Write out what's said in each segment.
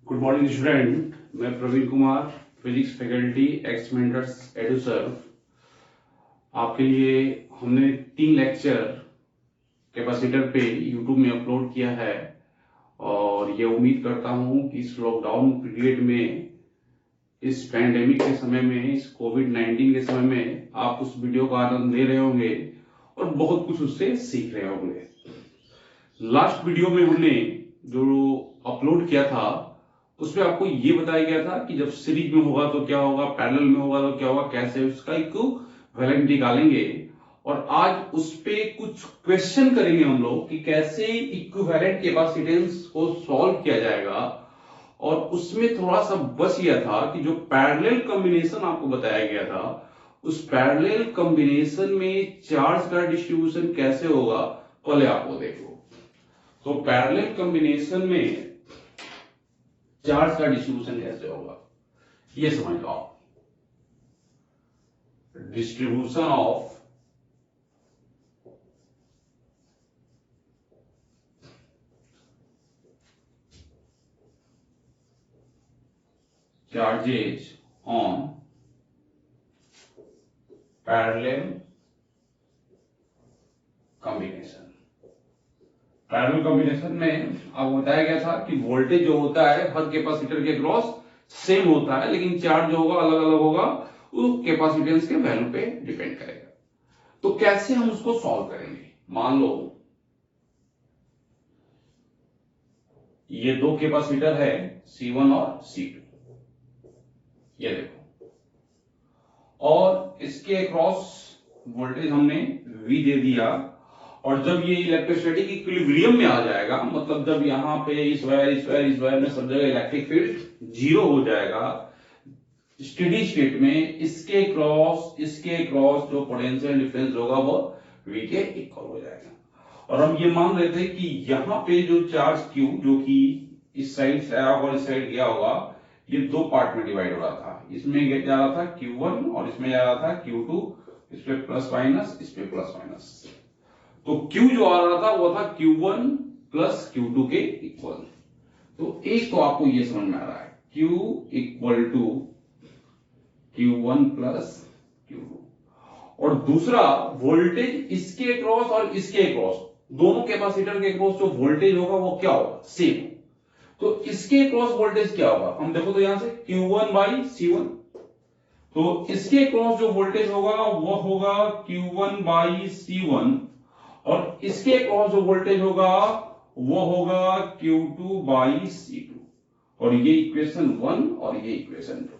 Good morning student. मैं Praveen Kumar, physics faculty ex mentors Eduserv. आपके लिए हमने 3 लेक्चर कैपेसिटर पे यूट्यूब में अपलोड किया है और ये उम्मीद करता हूँ कि इस लॉकडाउन पीरियड में, इस पैंडेमिक के समय में, इस कोविड-19 के समय में आप उस वीडियो का आनंद ले रहे होंगे और बहुत कुछ उससे सीख रहे होंगे। लास्ट वीडियो में हमने जो अपलोड किया था उसमें आपको ये बताया गया था कि जब सीरीज में होगा तो क्या होगा, पैरेलल में होगा तो क्या होगा, कैसे उसका इक्विवेलेंट निकालेंगे। और आज उस पे कुछ क्वेश्चन करेंगे हम लोग कि कैसे इक्विवेलेंट कैपेसिटेंस को सॉल्व किया जाएगा। और उसमें थोड़ा सा बच गया था कि जो पैरेलल कॉम्बिनेशन आपको बताया गया था, उस पैरेलल कॉम्बिनेशन में चार्ज का डिस्ट्रीब्यूशन कैसे होगा, पहले आप वो देखो। तो पैरेलल कॉम्बिनेशन में चार्ज का डिस्ट्रीब्यूशन कैसे होगा ये समझ लो आप। Distribution of charges on parallel combination. Parallel combination में आपको बताया गया था कि वोल्टेज जो होता है हर कैपेसिटर के क्रॉस सेम होता है, लेकिन चार्ज जो होगा अलग अलग होगा, वो कैपेसिटेंस के वैल्यू पे डिपेंड करेगा। तो कैसे हम उसको सॉल्व करेंगे? मान लो ये दो कैपेसिटर है C1 और C2, ये देखो, और इसके अक्रॉस वोल्टेज हमने V दे दिया। और जब ये इलेक्ट्रोस्टैटिक इक्विलिब्रियम में आ जाएगा, मतलब जब यहां पे इस वायर में सब जगह इलेक्ट्रिक फील्ड जीरो हो जाएगा, स्टेडी स्टेट में इसके क्रॉस जो पोटेंशियल डिफरेंस होगा वो V के इक्वल हो जाएगा। और हम ये मान लेते हैं कि यहाँ पे जो चार्ज Q जो कि इस साइड से आया होगा और इस साइड गया होगा, ये दो पार्ट में डिवाइड हो रहा था। इसमें जा रहा था Q1 और इसमें जा रहा था Q2, इस पे प्लस माइनस, इस पे प्लस माइनस। तो Q जो आ रहा था वो था Q1 प्लस Q2 के इक्वल। तो एक तो आपको ये समझ में आ रहा है Q equal to Q1 plus Q2, और दूसरा वोल्टेज इसके क्रॉस और इसके क्रॉस, दोनों कैपेसिटर के क्रॉस जो वोल्टेज होगा वो क्या होगा, सेम। तो इसके क्रॉस वोल्टेज क्या होगा, हम देखो तो यहां से Q1 बाई C1, तो इसके क्रॉस जो वोल्टेज होगा वो होगा Q1 बाई C1, और इसके क्रॉस जो वोल्टेज होगा वो होगा Q2 बाई C2। और ये इक्वेशन 1 और ये इक्वेशन 2,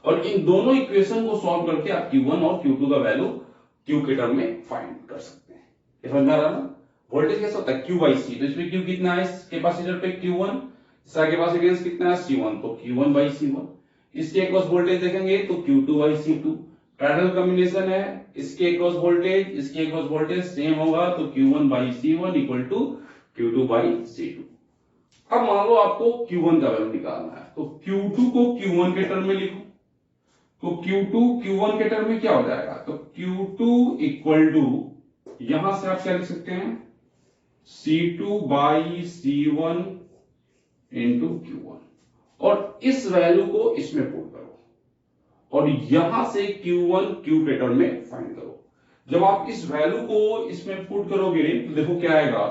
और इन दोनों इक्वेशन को सॉल्व करके आप Q1 और Q2 का वैल्यू Q के टर्म में फाइंड कर सकते हैं। ये समझ में आ रहा ना? वोल्टेज कैसा होता है Q बाई C, तो इसमें Q कितना है इस कैपेसिटर पे Q1, इसका कैपेसिटेंस कितना है C1, तो Q1 बाई C1। इसके क्रॉस वोल्टेज देखेंगे तो Q2 by C2। Parallel combination है, इसके क्रॉस वोल्टेज इसके क्रॉस वोल्टेज सेम होगा, तो Q1 by C1 equal to Q2 by C2। अब मान लो आपको Q1 का वैल्यू निकालना है, तो Q2 को Q1 के टर्म में लिखो, तो Q2 Q1 के टर्म में क्या हो जाएगा, तो Q2 इक्वल टू, यहां से आप क्या लिख सकते हैं, C2 by C1 into Q1, और इस वैल्यू को इसमें पुट करो और यहां से Q1 Q के टर्म में फाइंड करो। जब आप इस वैल्यू को इसमें पुट करोगे तो देखो क्या आएगा,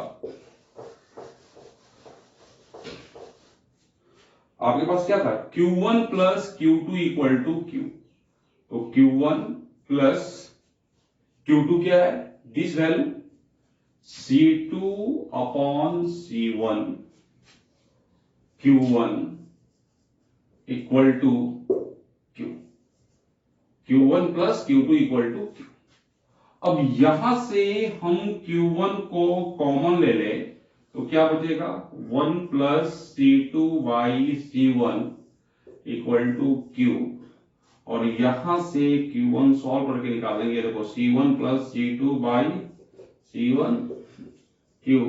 आपके पास क्या था, Q1 plus Q2 equal to Q, तो Q1 प्लस Q2 क्या है, this value C2 upon C1, Q1 equal to Q, Q1 plus Q2 equal to Q। अब यहां से हम Q1 को कॉमन ले ले तो क्या बचेगा, 1 plus C2 by C1 equal to Q, और यहां से Q1 सॉल्व करके निकालेंगे, देखो C1 plus C2 by C1 Q,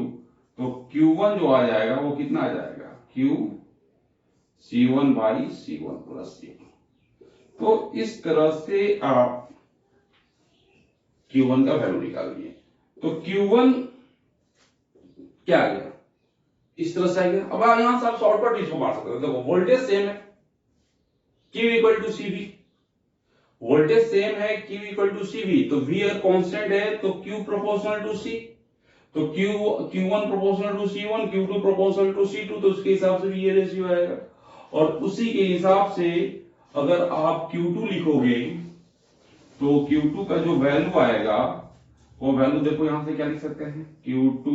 तो Q1 जो आ जाएगा वो कितना आ जाएगा, Q C1 by C1 plus C2। तो इस तरह से आप Q1 का वैल्यू निकालिए। तो Q1 क्या आ गया, इस तरह से आएगा। अब यहां से आप शॉर्टकट इसको मार सकते हो। देखो वोल्टेज सेम है, Q equal to CV, voltage same है Q इक्वल टू CV, तो V अगर कांस्टेंट है तो Q प्रोपोर्शनल टू C, तो Q1 proportional to C1, Q2 proportional to C2, तो उसके हिसाब से भी ये रेशियो आएगा। और उसी के हिसाब से अगर आप Q2 लिखोगे तो Q2 का जो वैल्यू आएगा वो वैल्यू देखो यहां से क्या लिख सकते हैं, Q2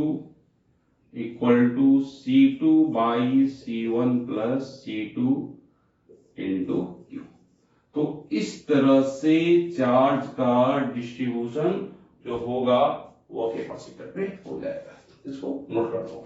equal to C2 by C1 plus C2 into Q। तो इस तरह से चार्ज का डिस्ट्रीब्यूशन जो होगा वो कैपेसिटर पे हो जाएगा। इसको नोट कर लो।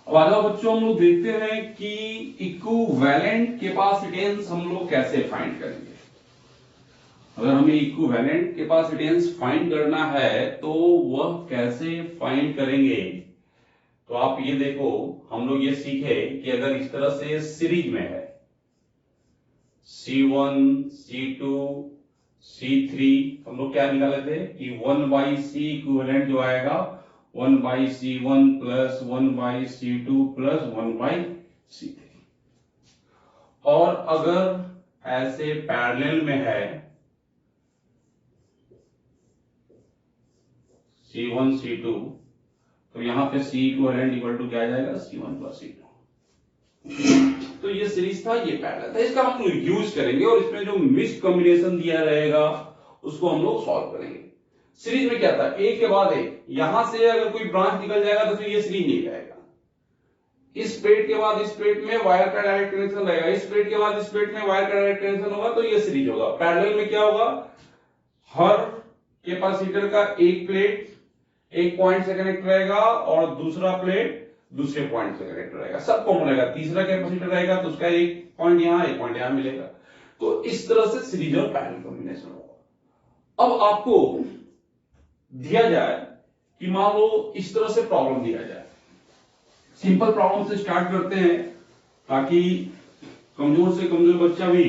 अब आ जाओ बच्चों, हम लोग देखते हैं कि इक्विवेलेंट कैपेसिटेंस हम लोग कैसे फाइंड करेंगे। अगर हमें इक्विवेलेंट कैपेसिटेंस फाइंड करना है तो वह कैसे फाइंड करेंगे, तो आप ये देखो, हम लोग ये सीखे कि अगर इस तरह से सीरीज में है C1 C2 C3, हम लोग क्या निकाले थे कि 1/C इक्विवेलेंट जो आएगा 1/C1 plus 1/C2 plus 1/C3। और अगर ऐसे पैरेलल में है C1 C2, तो यहां पे C इक्विवेलेंट इक्वल टू क्या आ जाएगा, C1 प्लस C2। तो ये सीरीज था, ये पैरेलल था, इसका हम लोग यूज करेंगे और इसमें जो मिक्स कॉम्बिनेशन दिया रहेगा उसको हम लोग सॉल्व करेंगे। सीरीज में क्या था, एक के बाद एक, यहां से अगर कोई ब्रांच निकल जाएगा तो फिर ये सीरीज नहीं रहेगा। इस प्लेट के बाद इस प्लेट में वायर का डायरेक्ट कनेक्शन रहेगा, इस प्लेट के बाद इस प्लेट में वायर का डायरेक्ट कनेक्शन होगा, तो ये सीरीज होगा। पैरेलल में क्या होगा, हर कैपेसिटर का एक प्लेट एक पॉइंट से कनेक्ट रहेगा और दूसरा प्लेट दूसरे पॉइंट से कनेक्ट रहेगा, सब कॉमन रहेगा। तीसरा कैपेसिटर रहेगा तो उसका एक पॉइंट यहां एक पॉइंट यहां मिलेगा। तो इस तरह से सीरीज और पैरेलल कॉम्बिनेशन होगा। अब आपको दिया जाए कि मान लो इस तरह से प्रॉब्लम दिया जाए, सिंपल प्रॉब्लम से स्टार्ट करते हैं ताकि कमजोर से कमजोर बच्चा भी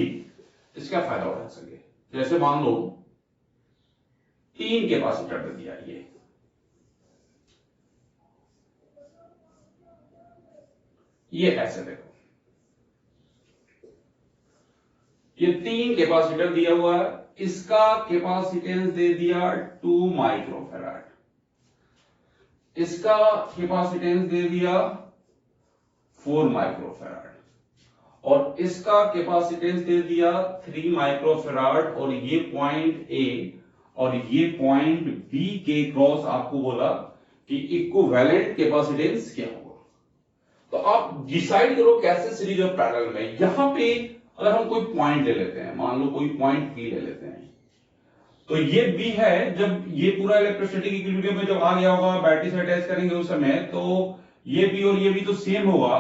इसका फायदा उठा सके। जैसे मान लो 3 कैपेसिटर दे दिया, ये ऐसे देखो, ये 3 कैपेसिटर दिया हुआ है, इसका कैपेसिटेंस दे दिया 2 माइक्रोफैराड, इसका कैपेसिटेंस दे दिया 4 माइक्रोफैराड और इसका कैपेसिटेंस दे दिया 3 माइक्रोफैराड। और ये पॉइंट ए और ये पॉइंट बी के क्रॉस आपको बोला कि इक्विवेलेंट कैपेसिटेंस क्या होगा। तो आप डिसाइड करो कैसे सीरीज और पैरेलल में। यहां पे अगर हम कोई पॉइंट ले लेते हैं, मान लो कोई पॉइंट पी ले लेते हैं, तो ये बी है, जब ये पूरा इलेक्ट्रोस्टैटिक इक्विलिब्रियम में जब आ गया होगा, बैटरी से अटैच करेंगे उस समय, तो ये बी और ये बी तो सेम होगा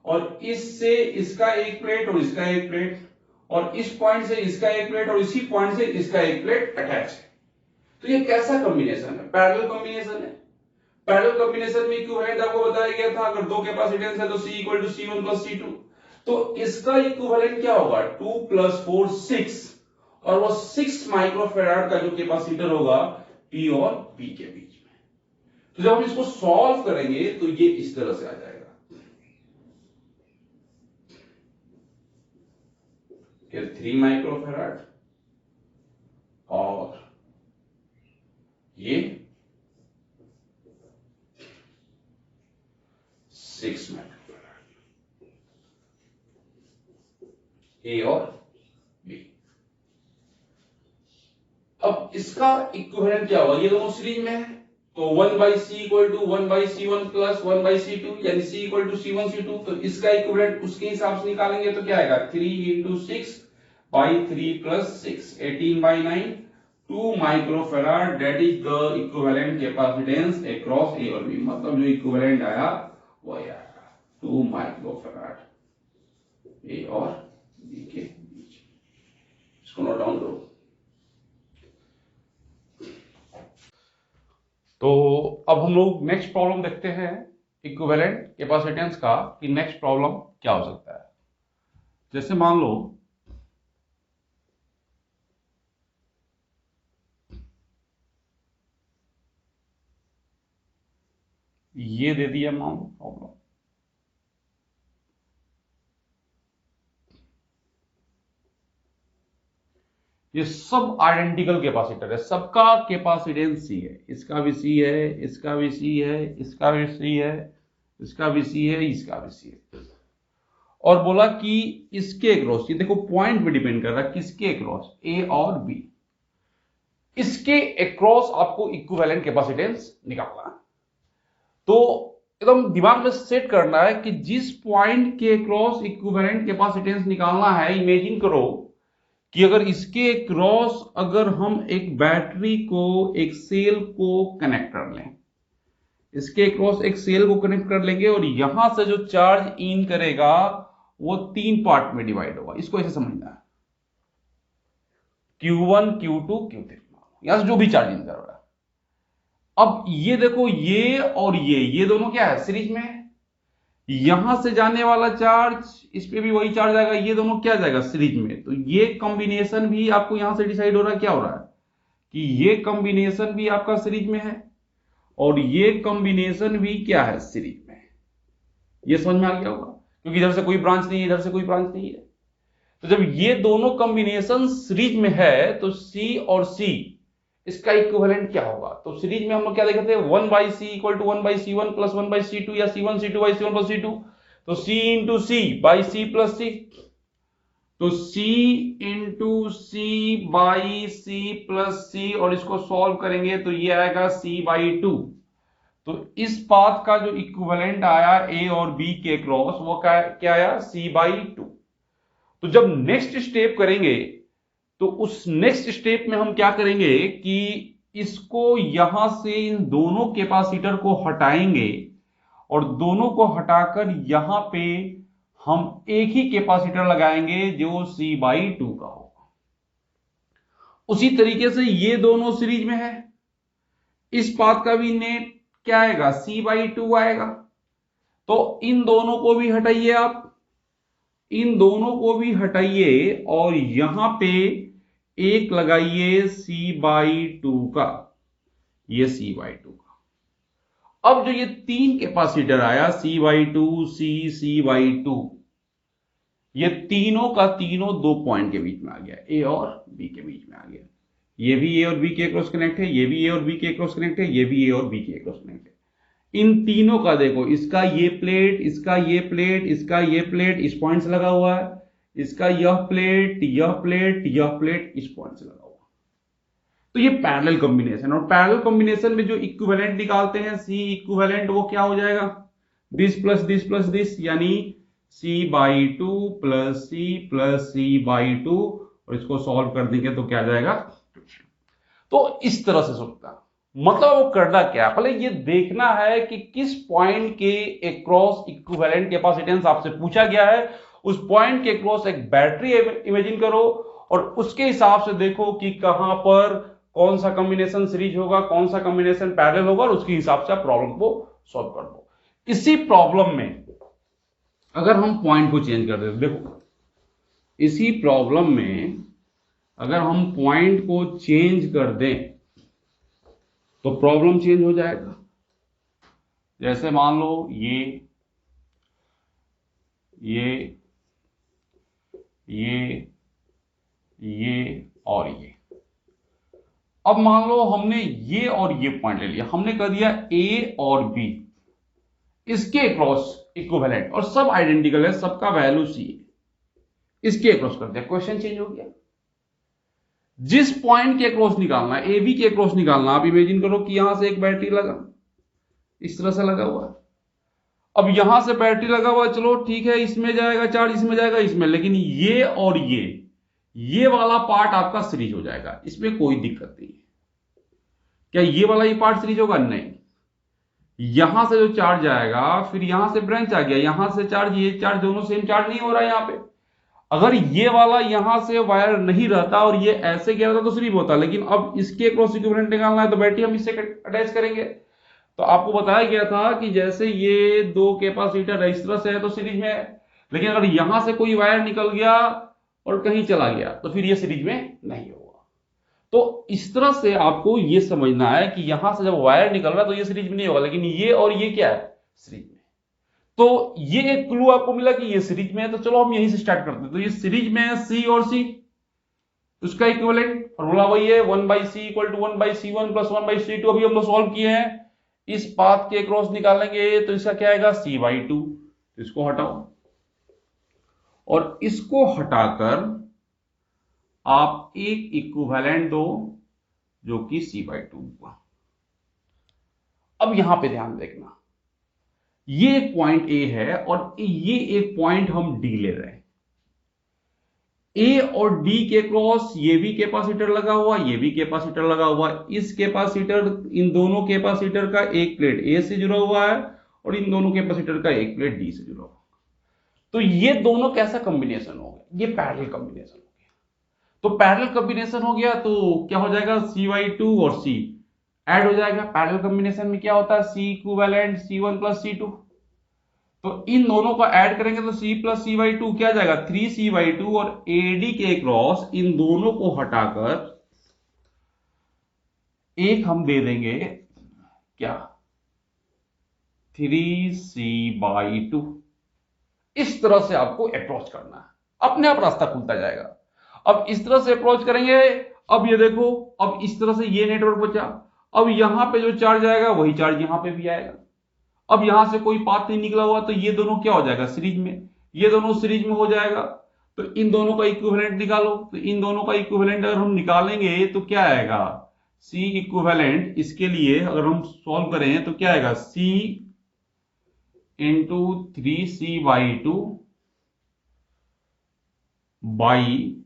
और इससे इसका एक प्लेट और इसका एक प्लेट और इस पॉइंट से इसका एक प्लेट और इसी पॉइंट से इसका एक प्लेट अटैच है। तो ये कैसा कॉम्बिनेशन है, पैरेलल कॉम्बिनेशन है। पैरेलल कॉम्बिनेशन में इक्विवेलेंट आपको बताया गया था, अगर दो कैपेसिटेंस है तो C equal to C1 plus C2, तो इसका इक्विवेलेंट क्या होगा, 2 प्लस 4 6, और वो 6 माइक्रोफैराड का जो कैपेसिटर होगा P और P के बीच में। तो जब हम इसको सॉल्व करेंगे तो ये इस तरह से आ जाएगा, कि 3 माइक्रोफैराड और ये 6 माइक्रोफैराड, ए और बी। अब इसका इक्विवेलेंट क्या होगा, ये दोनों सीरीज में है, तो 1/C equal to 1/C1 plus 1/C2, यानी C equal to C1 C2। तो इसका इक्विवेलेंट उसके हिसाब से निकालेंगे तो क्या आएगा, 3 into 6/3 plus 6, 18/9, 2 microfarad, that is the equivalent capacitance across A और बी। मतलब जो इक्विवेलेंट आया वो आएगा 2 माइक्रोफैराड ए और बी के बीच। इसको नोट डाउन करो। तो अब हम लोग नेक्स्ट प्रॉब्लम देखते हैं इक्विवेलेंट कैपेसिटेंस का, कि नेक्स्ट प्रॉब्लम क्या हो सकता है। जैसे मान लो ये दे दिया मान लो प्रॉब्लम, ये सब आइडेंटिकल कैपेसिटर है, सबका कैपेसिटेंस सी है, इसका भी सी है, इसका भी सी है, इसका भी सी है, इसका भी सी है, इसका भी सी है। और बोला कि इसके अक्रॉस, ये देखो पॉइंट पे डिपेंड कर रहा है किसके अक्रॉस, ए और बी, इसके अक्रॉस आपको इक्विवेलेंट कैपेसिटेंस निकालना है। तो एकदम दिमाग में सेट करना है कि जिस पॉइंट के अक्रॉस इक्विवेलेंट कैपेसिटेंस निकालना है, इमेजिन करो कि अगर इसके क्रॉस अगर हम एक बैटरी को, एक सेल को कनेक्ट कर लें, इसके क्रॉस एक सेल को कनेक्ट कर लेंगे और यहां से जो चार्ज इन करेगा वो 3 पार्ट में डिवाइड होगा। इसको ऐसे समझना है, Q1, Q2, Q3, यहां से जो भी चार्ज इन कर रहा है। अब ये देखो, ये और ये दोनों क्या है, सीरीज में है। यहां से जाने वाला चार्ज, इस पे भी वही चार्ज आएगा, ये दोनों क्या जाएगा, सीरीज में। तो ये कॉम्बिनेशन भी आपको यहां से डिसाइड हो रहा है, क्या हो रहा है कि ये कॉम्बिनेशन भी आपका सीरीज में है और ये कॉम्बिनेशन भी क्या है, सीरीज में। ये समझ में आ गया होगा, क्योंकि इधर से कोई ब्रांच नहीं है, इधर से कोई ब्रांच नहीं है। तो जब ये दोनों कॉम्बिनेशन सीरीज में है तो C और C, इसका इक्विवेलेंट क्या होगा। तो सीरीज में हम लोग क्या देखे थे, 1/C equal to 1/C1 plus 1/C2 या C1C2/C1+C2। तो C into C by C plus C, तो C into C by C plus C, और इसको सॉल्व करेंगे तो ये आएगा C/2। तो इस पाथ का जो इक्विवेलेंट आया A और B के क्रॉस, वो क्या आया, C/2। तो जब नेक्स्ट स्टेप करेंगे तो उस नेक्स्ट स्टेप में हम क्या करेंगे कि इसको यहां से इन दोनों कैपेसिटर को हटाएंगे और दोनों को हटाकर यहां पे हम एक ही कैपेसिटर लगाएंगे जो C/2 का होगा। उसी तरीके से ये दोनों सीरीज में है, इस पाथ का भी नेट क्या आएगा, C/2 आएगा। तो इन दोनों को भी हटाइए, आप इन दोनों को भी हटाइए और यहां पे एक लगाइए C/2 का, ये C/2 का। अब जो ये 3 कैपेसिटर आया C/2, C/2, ये तीनों का तीनों 2 पॉइंट के बीच में आ गया, A और B के बीच में आ गया। ये भी A और B के क्रॉस कनेक्ट है, ये भी A और B के क्रॉस कनेक्ट है, ये भी A और B के क्रॉस कनेक्ट है। इन तीनों का देखो, इसका ये प्लेट, इसका ये प्लेट, इसका ये प्लेट इस पॉइंट से लगा हुआ है, इसका यह प्लेट, यह प्लेट, यह प्लेट इस पॉइंट से लगा हुआ है। तो ये पैरेलल कॉम्बिनेशन, और पैरेलल कॉम्बिनेशन में जो इक्विवेलेंट निकालते हैं C इक्विवेलेंट, वो क्या हो जाएगा, this plus this plus this, यानी C/2 plus C plus C/2, और इसको सॉल्व कर देंगे तो क्या जाएगा। तो इस तरह से सोचता, मतलब वो करना क्या, पहले ये देखना है कि किस पॉइंट के अक्रॉस इक्विवेलेंट कैपेसिटेंस आपसे पूछा गया है, उस पॉइंट के अक्रॉस एक बैटरी इमेजिन करो और उसके हिसाब से देखो कि कहां पर कौन सा कॉम्बिनेशन सीरीज होगा, कौन सा कॉम्बिनेशन पैरेलल होगा, और उसके हिसाब से आप प्रॉब्लम को सॉल्व कर दो। इसी प्रॉब्लम में अगर हम पॉइंट को चेंज कर देते, देखो इसी प्रॉब्लम में अगर हम पॉइंट को चेंज कर दें तो प्रॉब्लम चेंज हो जाएगा। जैसे मान लो ये और ये, अब मान लो हमने ये और ये पॉइंट ले लिया, हमने कर दिया A और B, इसके क्रॉस इक्विवेलेंट, और सब आइडेंटिकल है, सबका वैल्यू C है, इसके क्रॉस कर दिया, क्वेश्चन चेंज हो गया। जिस पॉइंट के क्रॉस निकालना है, AB के क्रॉस निकालना, आप इमेजिन करो कि यहां से एक बैटरी लगा, इस तरह से लगा हुआ है। अब यहां से बैटरी लगा हुआ, चलो ठीक है, इसमें जाएगा चार्ज, इसमें जाएगा, इसमें, लेकिन ये और ये वाला पार्ट आपका सीरीज हो जाएगा, इसमें कोई दिक्कत नहीं है। क्या ये वाला ही पार्ट सीरीज होगा, नहीं। यहां से जो चार्ज आएगा, फिर यहां से ब्रांच आ गया, यहां से चार्ज, ये चार्ज, दोनों सेम चार्ज नहीं हो रहा है यहां पे। अगर ये वाला यहां से वायर नहीं रहता और ये ऐसे गया रहता तो स्लिप होता, लेकिन अब इसके क्रॉस इक्विवेलेंट निकालना है तो बैटरी हम इससे अटैच करेंगे। तो आपको बताया गया था कि जैसे ये दो कैपेसिटर इस तरह से है तो सीरीज में है, लेकिन अगर यहां से कोई वायर निकल गया और कहीं चला गया तो फिर ये सीरीज में नहीं होगा। तो इस तरह से आपको ये समझना है कि यहां से जब वायर निकल रहा है तो ये सीरीज में नहीं होगा, लेकिन ये और ये क्या है, सीरीज में। तो ये एक क्लू आपको मिला कि ये सीरीज में है, तो चलो हम यहीं से स्टार्ट करते हैं। तो ये सीरीज में है सी और सी, उसका इक्विवेलेंट फॉर्मूला वही है 1/c equal to 1/c1 plus 1/c2। अभी हम लोग सॉल्व किए हैं, इस पाथ के क्रॉस निकालेंगे तो इसका क्या आएगा c/2। इसको हटाओ और इसको हटाकर आप एक इक्विवेलेंट दो जो कि c/2 हुआ। अब यहां पे ध्यान देखना, ये एक पॉइंट ए है और ये एक पॉइंट हम डी ले रहे हैं। ए और डी के क्रॉस ये भी कैपेसिटर लगा हुआ, ये भी कैपेसिटर लगा हुआ। इस कैपेसिटर, इन दोनों कैपेसिटर का एक प्लेट ए से जुड़ा हुआ है और इन दोनों कैपेसिटर का एक प्लेट डी से जुड़ा हुआ। तो ये दोनों कैसा कॉम्बिनेशन हो गया, ये पैरेलल कॉम्बिनेशन हो गया। तो पैरेलल कॉम्बिनेशन हो गया तो क्या हो जाएगा, c/2 और c ऐड हो जाएगा। पैरेलल कॉम्बिनेशन में क्या होता है, c equivalent c1 plus c2। तो इन दोनों को ऐड करेंगे तो c प्लस c/2 क्या जाएगा 3c/2, और AD के क्रॉस इन दोनों को हटाकर एक हम दे देंगे क्या, 3c/2। इस तरह से आपको अप्रोच करना है, अपने आप रास्ता खुलता जाएगा। अब इस तरह से अप्रोच करेंगे। अब ये देखो, अब इस तरह से ये नेटवर्क बचा। अब यहां पे जो चार्ज आएगा वही चार्ज यहां पे भी आएगा। अब यहां से कोई पाथ नहीं निकला हुआ तो ये दोनों क्या हो जाएगा, सीरीज में। ये दोनों सीरीज में हो जाएगा। तो इन दोनों का इक्विवेलेंट निकालो। तो इन दोनों का इक्विवेलेंट अगर हम निकालेंगे तो क्या आएगा, C इक्विवेलेंट। इसके लिए अगर हम सॉल्व करें तो क्या आएगा, C into 3c/2 by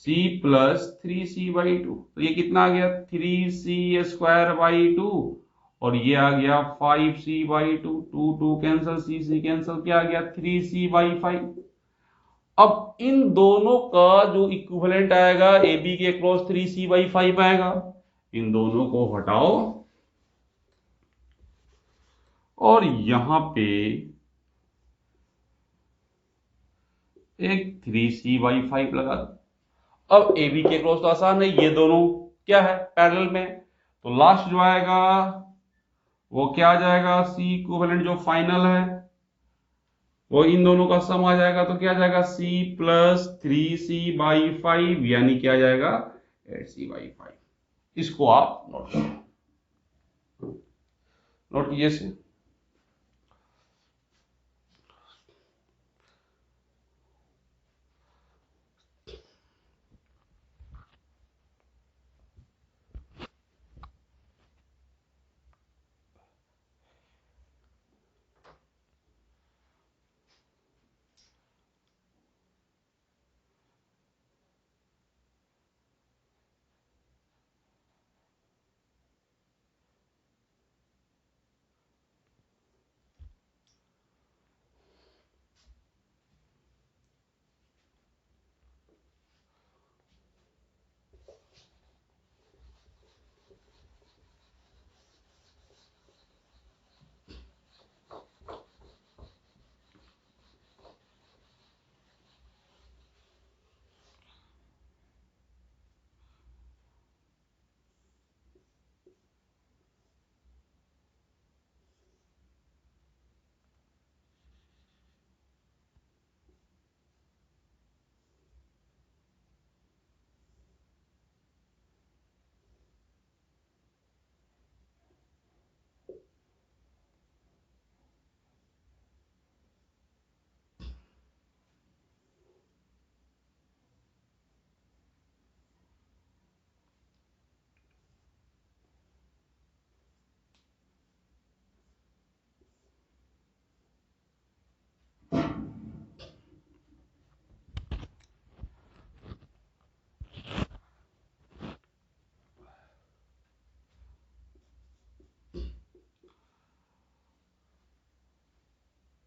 C plus 3c/2। तो ये कितना आ गया, 3c²/2, और ये आ गया 5c/2। 2 2 कैंसल, c कैंसल, क्या आ गया 3c/5। अब इन दोनों का जो इक्विवेलेंट आएगा ए बी के क्रॉस 3c/5 आएगा। इन दोनों को हटाओ और यहां पे एक 3c/5 लगा दो। अब ए बी के क्रॉस तो आसान है, ये दोनों क्या है, पैरेलल में। तो लास्ट जो आएगा वो क्या आ जाएगा, सी इक्विवेलेंट जो फाइनल है वो इन दोनों का सम आ जाएगा। तो क्या आ जाएगा, c प्लस 3c/5, यानी क्या आ जाएगा 8c/5। इसको आप नोट करो, नोट कीजिए इसे।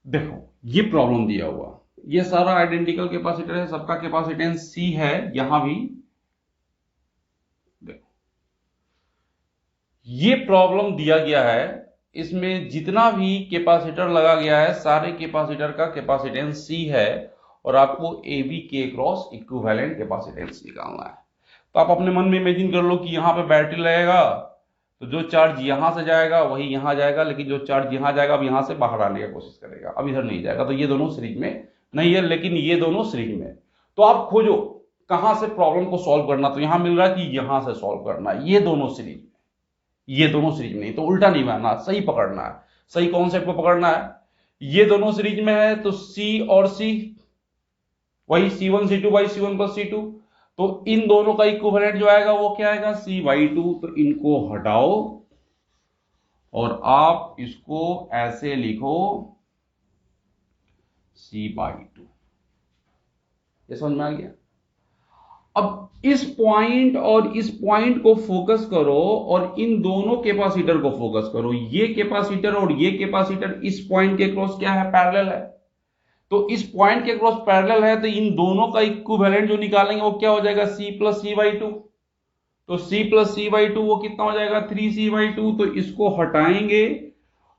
देखो ये प्रॉब्लम दिया हुआ, ये सारा आइडेंटिकल कैपेसिटर है, सबका कैपेसिटेंस C है। यहां भी देखो, ये प्रॉब्लम दिया गया है, इसमें जितना भी कैपेसिटर लगा गया है सारे कैपेसिटर का कैपेसिटेंस C है और आपको AB के क्रॉस इक्विवेलेंट कैपेसिटेंस निकालना है। तो आप अपने मन में इमेजिन कर लो कि यहां पे बैटरी लगेगा, तो जो चार्ज यहां से जाएगा वही यहां जाएगा, लेकिन जो चार्ज यहां जाएगा अब यहां से बाहर आने की कोशिश करेगा, अब इधर नहीं जाएगा। तो ये दोनों सीरीज में नहीं है, लेकिन ये दोनों सीरीज में। तो आप खोजो कहां से प्रॉब्लम को सॉल्व करना, तो यहां मिल रहा है कि यहां से सॉल्व करना है, ये दोनों सीरीज, ये दोनों सीरीज में नहीं। तो उल्टा नहीं मारना, सही पकड़ना है, सही कॉन्सेप्ट को पकड़ना है। ये दोनों सीरीज में है तो C और C वही C1C2 by C1 plus C2। तो इन दोनों का इक्विवेलेंट जो आएगा वो क्या आएगा, C/2। तो इनको हटाओ और आप इसको ऐसे लिखो C/2। ये समझ में आ गया? अब इस पॉइंट और इस पॉइंट को फोकस करो और इन दोनों कैपेसिटर को फोकस करो। ये कैपेसिटर और ये कैपेसिटर इस पॉइंट के क्रॉस क्या है, पैरेलल है। तो इस पॉइंट के क्रॉस पैरेलल है, तो इन दोनों का इक्विवेलेंट जो निकालेंगे वो क्या हो जाएगा, C प्लस C/2। तो C प्लस C/2 वो कितना हो जाएगा, 3C/2। तो इसको हटाएंगे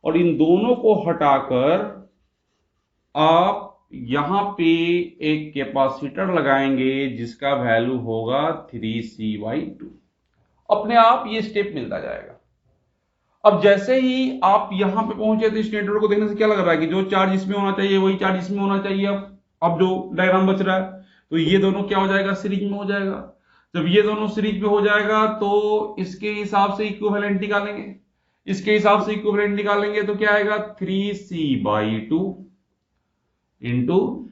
और इन दोनों को हटाकर आप यहां पे एक कैपेसिटर लगाएंगे जिसका वैल्यू होगा 3C/2। अपने आप ये स्टेप मिलता जाएगा। अब जैसे ही आप यहां पे पहुंचे तो इस नेटवर्क को देखने से क्या लग रहा है कि जो चार्ज इसमें होना चाहिए वही चार्ज इसमें होना चाहिए। अब जो डायग्राम बच रहा है, तो ये दोनों क्या हो जाएगा, सीरीज में हो जाएगा। जब ये दोनों सीरीज में हो जाएगा तो इसके हिसाब से इक्विवेलेंट निकालेंगे। इसके हिसाब से इक्विवेलेंट निकालेंगे तो क्या आएगा, 3C/2 इंटू,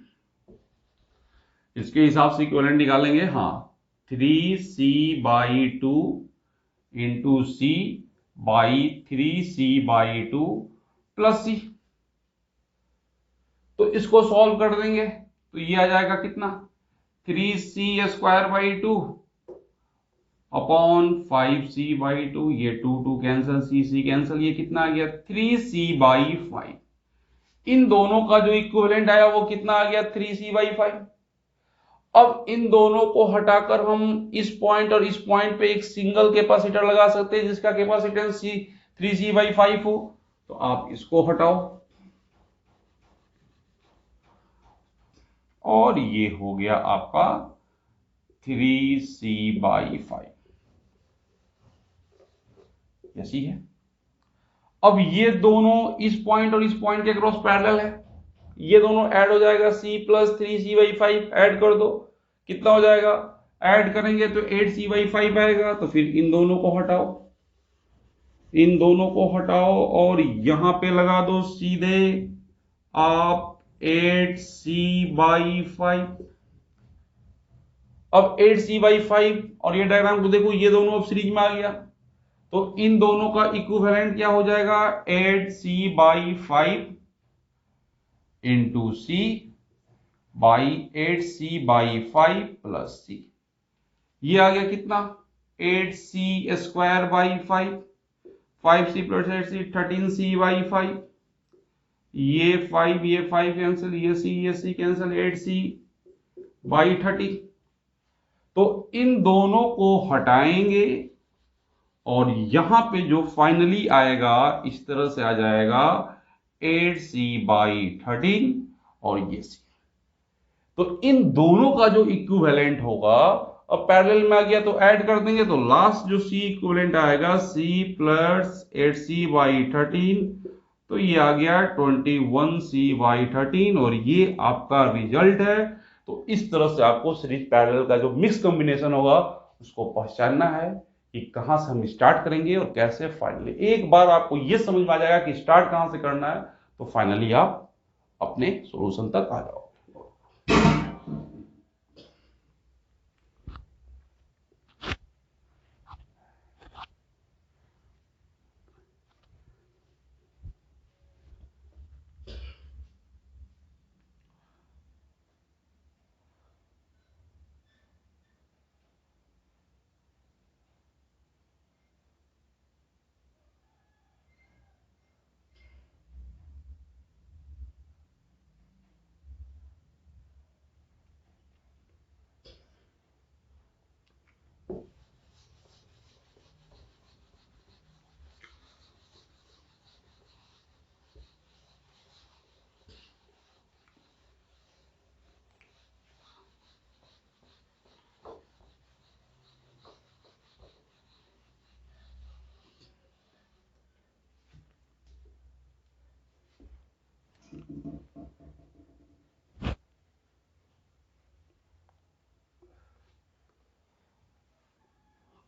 इसके हिसाब से इक्विवेलेंट निकालेंगे, हाँ, 3C/2 into C by 3C/2 plus C। तो इसको सॉल्व कर देंगे तो ये आ जाएगा कितना, 3C² 2 अपॉन 5C/2। ये 2 कैंसल, C कैंसल, ये कितना आ गया, 3C/5। इन दोनों का जो इक्विवेलेंट आया वो कितना आ गया, 3C/5। अब इन दोनों को हटाकर हम इस पॉइंट और इस पॉइंट पे एक सिंगल कैपेसिटर लगा सकते हैं जिसका कैपेसिटेंस 3C/5 हो। तो आप इसको हटाओ और ये हो गया आपका 3C/5। ऐसी है। अब ये दोनों इस पॉइंट और इस पॉइंट के क्रॉस पैरेलल है, ये दोनों ऐड हो जाएगा, C प्लस 3C/5 ऐड कर दो, कितना हो जाएगा, ऐड करेंगे तो 8C/5 आएगा। तो फिर इन दोनों को हटाओ, इन दोनों को हटाओ और यहां पे लगा दो सीधे आप 8C/5। अब 8C/5 और ये डायग्राम को देखो, ये दोनों अब सीरीज में आ गया। तो इन दोनों का इक्विवेलेंट क्या हो जाएगा, 8C/5 into C by 8C/5 plus C। ये आ गया कितना, 8C²/5, 5C plus 8C 13C/5। ये 5 कैंसिल, ये C कैंसिल, 8C/30। तो इन दोनों को हटाएंगे और यहां पे जो फाइनली आएगा इस तरह से आ जाएगा 8C/13 और ये C। तो इन दोनों का जो इक्विवेलेंट होगा, अब पैरेलल में आ गया तो ऐड कर देंगे, तो लास्ट जो C इक्विवेलेंट आएगा C प्लस 8C/13। तो ये आ गया 21C/13 और ये आपका रिजल्ट है। तो इस तरह से आपको सीरीज पैरेलल का जो मिक्स कॉम्बिनेशन होगा उसको पहचानना है कि कहां से हम स्टार्ट करेंगे और कैसे फाइनली। एक बार आपको ये समझ में आ जाएगा कि स्टार्ट कहां से करना है तो फाइनली आप अपने सॉल्यूशन तक आ जाओ।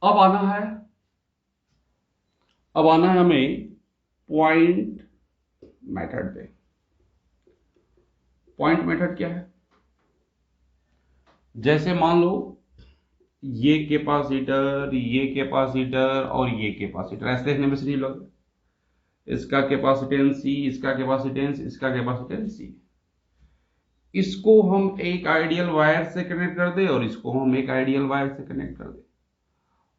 अब आना है हमें पॉइंट मेथड पे। पॉइंट मेथड क्या है? जैसे मान लो ये कैपेसिटर, ये कैपेसिटर और ये कैपेसिटर, ऐसे देखने में सही लगे। इसका कैपेसिटेंस C, इसका कैपेसिटेंस C। इसको हम एक आइडियल वायर से कनेक्ट कर दे और इसको हम एक आइडियल वायर से कनेक्ट कर दे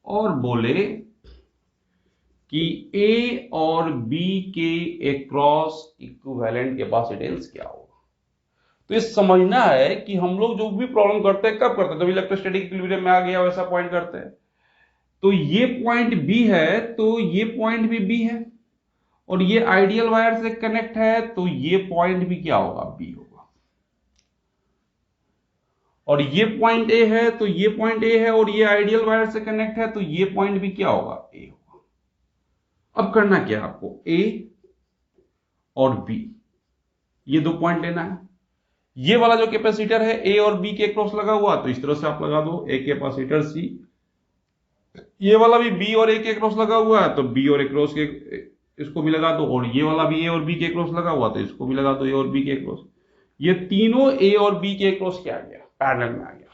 और बोले कि A और B के अक्रॉस इक्विवेलेंट कैपेसिटेंस क्या होगा। तो ये समझना है कि हम लोग जो भी प्रॉब्लम करते हैं कब करते हैं, जब इलेक्ट्रोस्टैटिक इक्विलिब्रियम में आ गया वैसा पॉइंट करते हैं। तो ये पॉइंट B है तो ये पॉइंट भी B है और ये आइडियल वायर से कनेक्ट है तो ये पॉइंट भी क्या होगा? B होगा। और ये पॉइंट A है तो ये पॉइंट A है और ये आइडियल वायर से कनेक्ट है तो ये पॉइंट भी क्या होगा? A होगा। अब करना क्या है आपको? A और B, ये दो पॉइंट लेना है। ये वाला जो कैपेसिटर है A और B के क्रॉस लगा हुआ तो इस तरह से आप लगा दो, एक कैपेसिटर C। ये वाला भी B और A के क्रॉस लगा हुआ है तो B और A क्रॉस के इसको भी लगा दो, और ये वाला भी A और B के क्रॉस लगा हुआ तो इसको भी लगा दो, A और B के क्रॉस। ये तीनों A और B के क्रॉस क्या आ गया? पैरेलल में आ गया।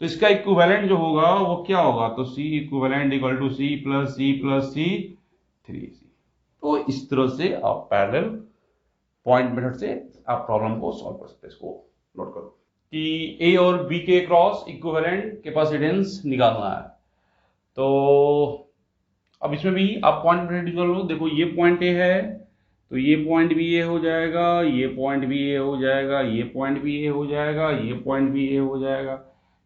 तो इसका इक्विवेलेंट जो होगा वो क्या होगा? तो C equivalent equal to C plus C 3C। तो इस तरह से आप पैरेलल पॉइंट मेथड से आप प्रॉब्लम को सॉल्व कर सकते हैं। इसको नोट करो कि A और B के क्रॉस इक्विवेलेंट कैपेसिटेंस निकालना है। तो अब इसमें भी आप पॉइंट मेथड यूज कर लो। देखो ये पॉइंट A है तो ये पॉइंट भी A हो जाएगा, ये पॉइंट भी A हो जाएगा, ये पॉइंट भी A हो जाएगा, ये पॉइंट भी A हो जाएगा।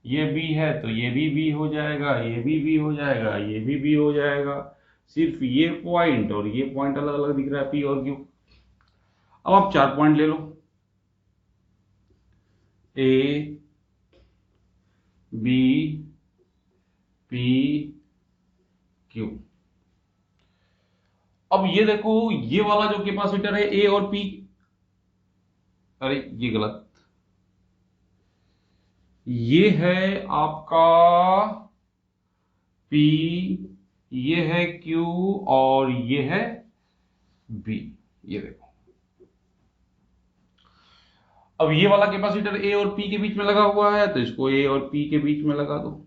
ये B है तो ये भी B हो जाएगा, ये भी B हो जाएगा, ये भी B हो जाएगा। सिर्फ ये पॉइंट और ये पॉइंट अलग अलग दिख रहा है, P और Q। अब आप 4 पॉइंट ले लो, A B P Q। अब ये देखो ये वाला जो कैपेसिटर है A और P, अरे ये गलत, ये है आपका P, ये है Q और ये है B। ये देखो अब ये वाला कैपेसिटर A और P के बीच में लगा हुआ है तो इसको A और P के बीच में लगा दो।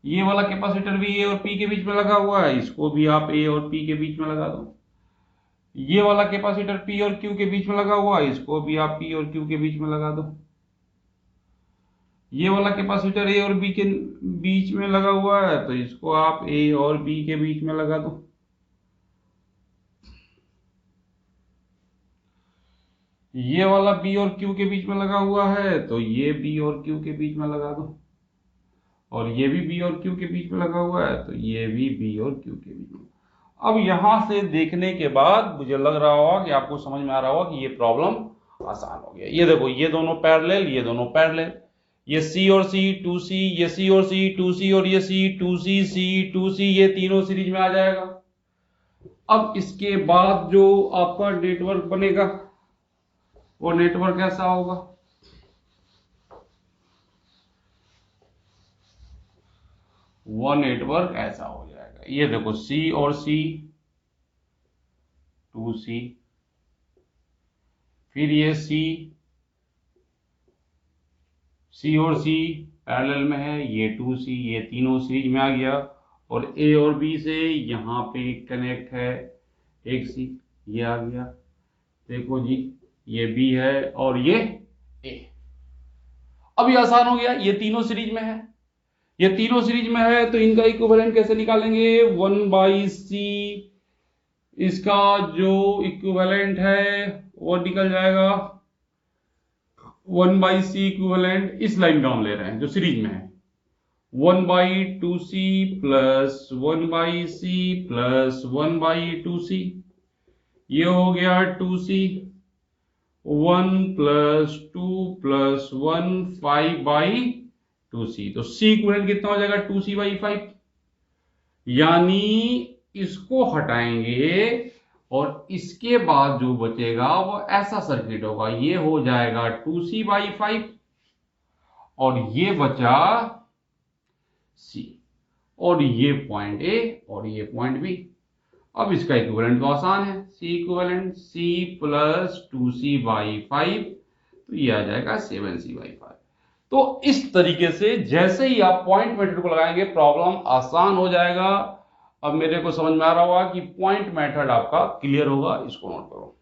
ये वाला कैपेसिटर भी A और P के बीच में लगा हुआ है, इसको भी आप A और P के बीच में लगा दो। ये वाला कैपेसिटर P और Q के बीच में लगा हुआ है, इसको भी आप P और Q के बीच में लगा दो। ये वाला कैपेसिटर A और B के बीच में लगा हुआ है तो इसको आप A और B के बीच में लगा दो। ये वाला B और Q के बीच में लगा हुआ है तो ये B और Q के बीच में लगा दो, और ये भी B और Q के बीच में लगा हुआ है तो ये भी B और Q के बीच में। अब यहां से देखने के बाद मुझे लग रहा होगा कि आपको समझ में आ रहा होगा कि ये प्रॉब्लम आसान हो गया। ये देखो ये दोनों पैरेलल, ये दोनों पैरेलल, ये C और C 2C, ये C और C 2C और ये C 2C C 2C, ये तीनों सीरीज में आ जाएगा। अब इसके बाद जो आपका नेटवर्क बनेगा वो नेटवर्क ऐसा होगा, वो नेटवर्क ऐसा हो जाएगा। ये देखो C और C 2C, फिर ये C और C पैरेलल में है, ये 2C, ये तीनों सीरीज में आ गया, और A और B से यहां पे कनेक्ट है एक C, ये आ गया। देखो जी ये B है और ये A। अब ये आसान हो गया, ये तीनों सीरीज में है, ये तीनों सीरीज में है तो इनका इक्विवेलेंट कैसे निकालेंगे? 1/C, इसका जो इक्विवेलेंट है वो निकल जाएगा 1/C इक्विवेलेंट। इस लाइन का हम ले रहे हैं जो सीरीज में है, 1/2C plus 1/C plus 1/2C, ये हो गया 2C, 1 प्लस 2 प्लस 1 5/2C। तो C इक्विवेलेंट कितना हो जाएगा? 2C/5। यानी इसको हटाएंगे और इसके बाद जो बचेगा वो ऐसा सर्किट होगा, ये हो जाएगा 2C/5 और ये बचा C। और ये पॉइंट ए और ये पॉइंट बी। अब इसका इक्विवेलेंट तो आसान है, सी इक्विवेलेंट सी प्लस 2c/5, तो ये आ जाएगा 7c/5। तो इस तरीके से जैसे ही आप पॉइंट मेथड को लगाएंगे प्रॉब्लम आसान हो जाएगा। अब मेरे को समझ में आ रहा होगा कि पॉइंट मेथड आपका क्लियर होगा, इसको नोट करो।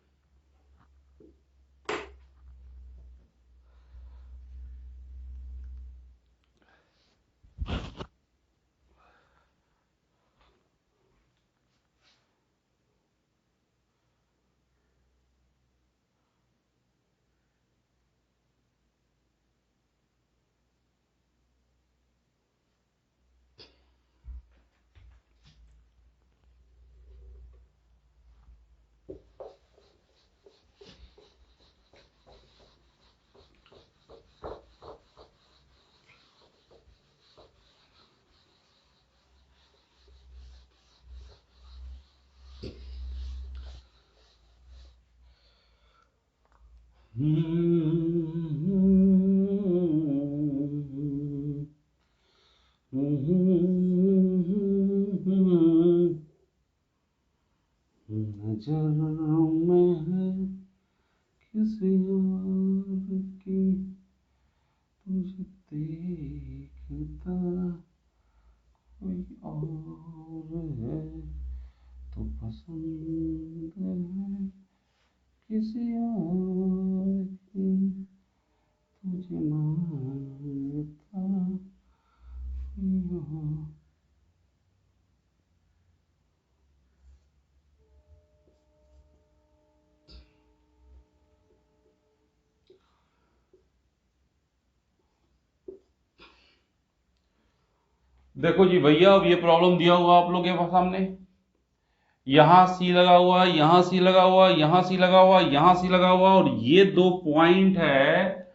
नजर में है किसी और की, तुझे देखता कोई और है, तो पसंद है किसी और की, तुझे मांगता कोई और। देखो जी भैया, अब ये प्रॉब्लम दिया हुआ आप लोग के सामने, यहां सी लगा हुआ, यहां सी लगा हुआ, यहां सी लगा हुआ, यहां सी लगा हुआ, और ये दो पॉइंट है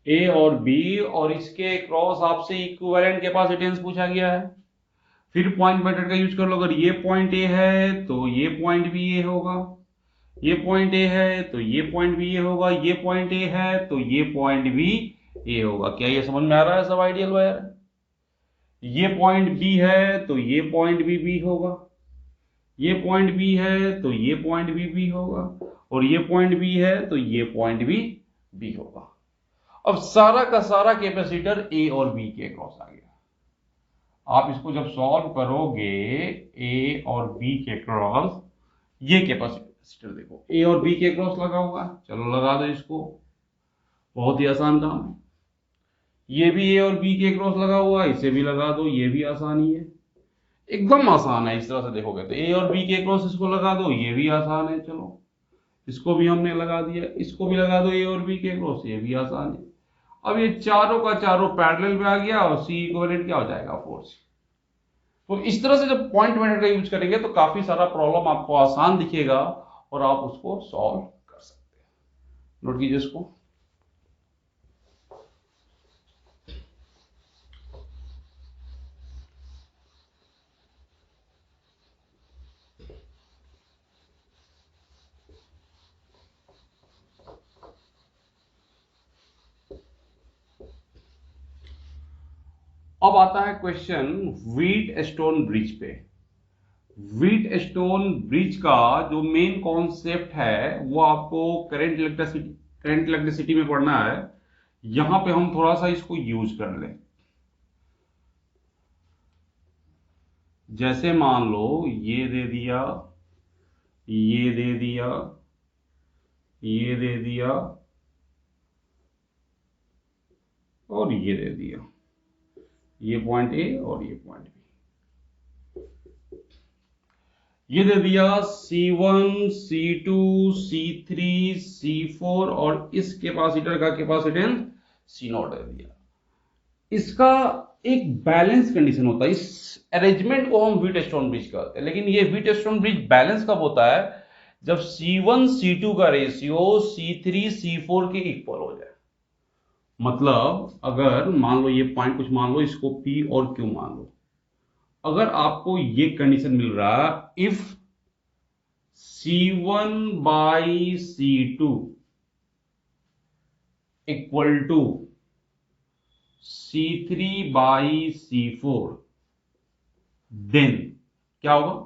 ए और बी, और इसके क्रॉस आपसे इक्विवेलेंट कैपेसिटेंस पूछा गया है। फिर पॉइंट मेथड का यूज कर लो। अगर ये पॉइंट ए है तो ये पॉइंट भी ए होगा, ये पॉइंट ए है तो ये पॉइंट भी ए होगा, ये पॉइंट ए है तो ये पॉइंट भी ए होगा। क्या ये समझ में आ रहा है सब आइडियल वायर? ये पॉइंट बी है तो ये पॉइंट भी होगा, ये पॉइंट बी है तो ये पॉइंट भी होगा, और ये पॉइंट बी है तो ये पॉइंट भी होगा। अब सारा का सारा कैपेसिटर ए और बी के क्रॉस आ गया। आप इसको जब सॉल्व करोगे ए और बी के क्रॉस, ये कैपेसिटर देखो ए और बी के क्रॉस लगा हुआ है, चलो लगा दो इसको, बहुत ही आसान काम है। ये भी ए और बी के क्रॉस लगा हुआ है, इसे भी लगा दो, ये भी आसान ही है, एकदम आसान है। इस तरह से देखोगे तो ए और बी के क्रॉस इसको लगा दो, ये भी आसान है। चलो इसको भी हमने लगा दिया, इसको भी लगा दो ए और बी के क्रॉस, ये भी आसान है। अब ये चारों का चारों पैरेलल में आ गया और सी इक्विवेलेंट क्या हो जाएगा 4c। तो इस तरह से जब पॉइंट मेथड का यूज करेंगे तो काफी सारा प्रॉब्लम आपको आसान दिखेगा और आप उसको सॉल्व कर सकते हैं। नोट कीजिए इसको। अब आता है क्वेश्चन व्हीट स्टोन ब्रिज पे। व्हीट स्टोन ब्रिज का जो मेन कॉन्सेप्ट है वो आपको करंट इलेक्ट्रिसिटी में पढ़ना है। यहां पे हम थोड़ा सा इसको यूज कर लें। जैसे मान लो ये दे दिया, ये दे दिया, ये दे दिया, और ये दे दिया, ये पॉइंट ए और ये पॉइंट बी। ये दे दिया C1, C2, C3, C4, और इस कैपेसिटर का कैपेसिटेंस C0 दे दिया। इसका एक बैलेंस कंडीशन होता है, इस अरेंजमेंट को हम व्हीट स्टोन ब्रिज कहते हैं। लेकिन ये व्हीट स्टोन ब्रिज बैलेंस कब होता है? जब C1, C2 का रेशियो C3, C4 के इक्वल हो जाए। मतलब अगर मान लो ये पॉइंट कुछ मान लो, इसको P और Q मान लो, अगर आपको ये कंडीशन मिल रहा है if C1/C2 equal to C3/C4, then क्या होगा,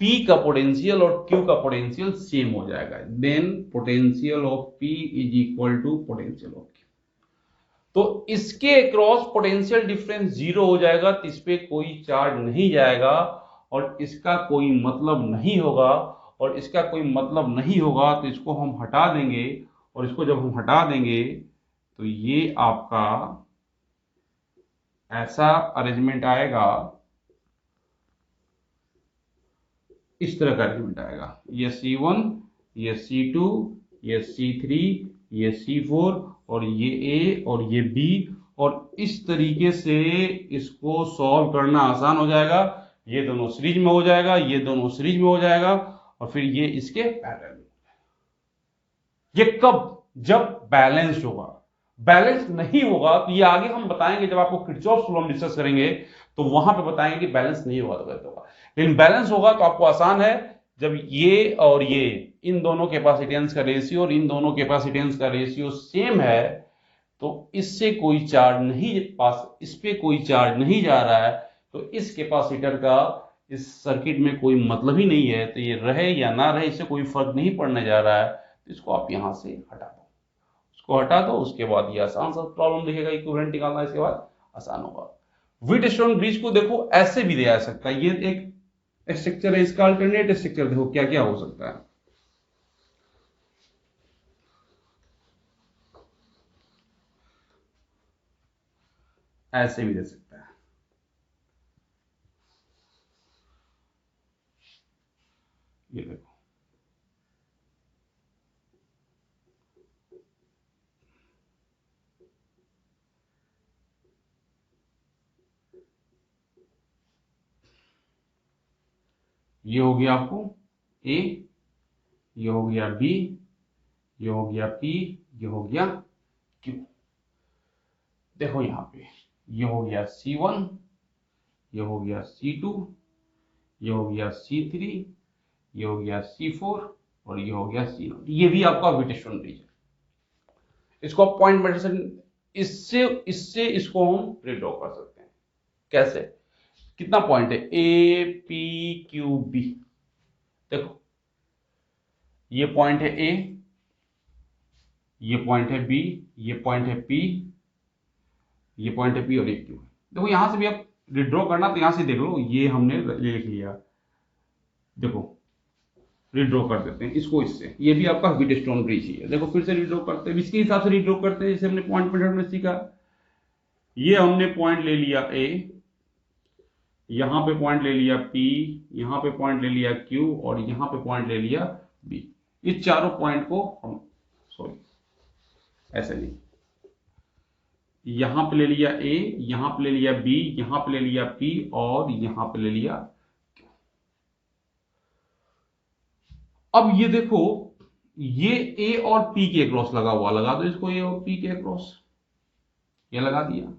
P का पोटेंशियल और Q का पोटेंशियल सेम हो जाएगा, then potential of P is equal to potential of Q। तो इसके अक्रॉस पोटेंशियल डिफरेंस जीरो हो जाएगा, तो इस पे कोई चार्ज नहीं जाएगा और इसका कोई मतलब नहीं होगा, और इसका कोई मतलब नहीं होगा तो इसको हम हटा देंगे, और इसको जब हम हटा देंगे तो ये आपका ऐसा अरेंजमेंट आएगा, इस तरह का अरेंजमेंट आएगा, ये C1, ये C2, ये C3, ये C4 और ये A और ये B, और इस तरीके से इसको सॉल्व करना आसान हो जाएगा। ये दोनों सीरीज में हो जाएगा, ये दोनों सीरीज में हो जाएगा, और फिर ये इसके पैरेलल में। ये कब, जब बैलेंस्ड होगा। बैलेंस नहीं होगा तो ये आगे हम बताएंगे, जब आपको किरचॉफ लॉ हम डिस्कस करेंगे तो वहां पे बताएंगे कि बैलेंस नहीं होगा तो कैसे होगा। लेकिन बैलेंस होगा तो आपको आसान है, जब ये और ये इन दोनों कैपेसिटेंस का रेशियो और इन दोनों कैपेसिटेंस का रेशियो सेम है, तो इससे कोई चार्ज नहीं पास, इस पे कोई चार्ज नहीं जा रहा है, तो इस कैपेसिटर का इस सर्किट में कोई मतलब ही नहीं है, तो ये रहे या ना रहे इससे कोई फर्क नहीं पड़ने जा रहा है, तो इसको आप यहां से हटा दो, उसको हटा दो, उसके बाद ये आसान सा प्रॉब्लम दिखेगा, इक्विवेलेंट निकालना, इसके बाद आसान होगा। व्हीटस्टोन ब्रिज को देखो ऐसे भी दिया जा सकता है, ये एक स्ट्रक्चर है, इसका अल्टरनेट स्ट्रक्चर देखो क्या क्या हो सकता है। ऐसे भी दे सकता है, ये देखो, ये हो गया आपको ए, ये हो गया बी, ये हो गया पी, ये हो गया क्यू। देखो यहां पे ये हो गया C1, ये हो गया C2, ये हो गया C3, ये हो गया C4 और ये हो गया C0। ये भी आपका व्हीटस्टोन ब्रिज है। इसको आप पॉइंट मेथड, इससे इससे इसको हम रिड्रॉ कर सकते हैं। कैसे, कितना पॉइंट है, ए पी क्यू बी, देखो ये पॉइंट है ए, ये पॉइंट है बी, ये पॉइंट है पी, ये पॉइंट है पी और ये क्यू है। देखो यहां से भी आप रिड्रॉ करना तो यहां से देख लो, ये हमने लिख लिया, देखो रिड्रॉ कर देते हैं इसको इससे, ये भी आपका व्हीटस्टोन ब्रिज ही है। देखो फिर से रिड्रॉ करते हैं, इसके हिसाब से रिड्रॉ करते हैं जैसे हमने पॉइंट मेथड में सीखा। ये हमने पॉइंट ले लिया ए, यहां पे पॉइंट ले लिया P, यहां पे पॉइंट ले लिया Q और यहां पे पॉइंट ले लिया B। इस चारों पॉइंट को हम, सॉरी ऐसे नहीं, यहां पे ले लिया A, यहां पे ले लिया B, यहां पे ले लिया P और यहां पे ले लिया Q। अब ये देखो, ये A और P के क्रॉस लगा हुआ, लगा दो इसको A और P के क्रॉस, ये लगा दिया।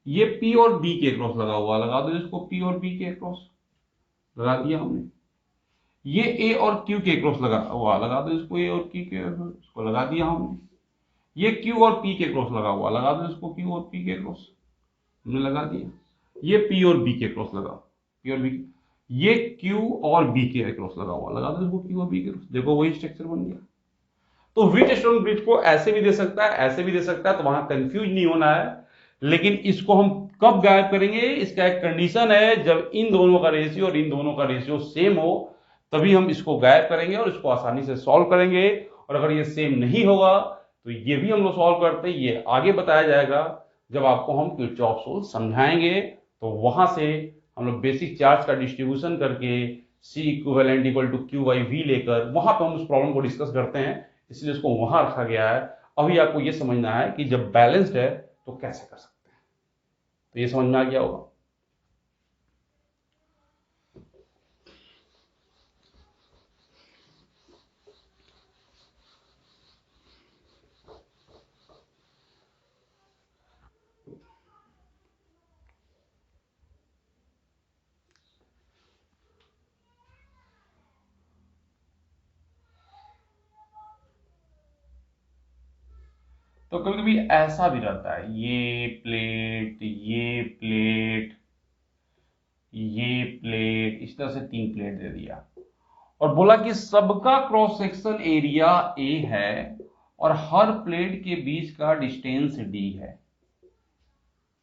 ये P और B के क्रॉस लगा हुआ, लगा दो इसको P और B के क्रॉस, लगा दिया हमने। ये ए और क्यू के क्रॉस लगा हुआ, लगा दो इसको ए और क्यू के, इसको लगा दिया हमने। ये क्यू और पी के क्रॉस लगा हुआ, लगा दो इसको क्यू और पी के क्रॉस, हमने लगा दिया। ये पी और बी के क्रॉस लगा, पी और बी, ये क्यू और बी के क्रॉस लगा हुआ, लगा दो इसको क्यू और बी के क्रॉस, देखो वही स्ट्रक्चर बन गया। तो व्हीटस्टोन ब्रिज को ऐसे भी दे सकता है, ऐसे भी दे सकता है, तो वहां कंफ्यूज नहीं होना है। लेकिन इसको हम कब गायब करेंगे, इसका एक कंडीशन है, जब इन दोनों का रेशियो और इन दोनों का रेशियो सेम हो, तभी हम इसको गायब करेंगे और इसको आसानी से सॉल्व करेंगे। और अगर ये सेम नहीं होगा तो ये भी हम लोग सॉल्व करते हैं, ये आगे बताया जाएगा जब आपको हम किरचॉफ रूल समझाएंगे। तो वहां से हम लोग बेसिक चार्ज का डिस्ट्रीब्यूशन करके C equivalent equal to Q by V लेकर वहां पर हम उस प्रॉब्लम को डिस्कस करते हैं, इसलिए उसको वहां रखा गया है। अभी आपको यह समझना है कि जब बैलेंस्ड है तो कैसे कर सकते हैं, तो ये समझ में आ गया होगा। तो कभी कभी ऐसा भी रहता है, ये प्लेट, ये प्लेट, इस तरह से 3 प्लेट दे दिया और बोला कि सबका क्रॉस सेक्शन एरिया ए है और हर प्लेट के बीच का डिस्टेंस डी है।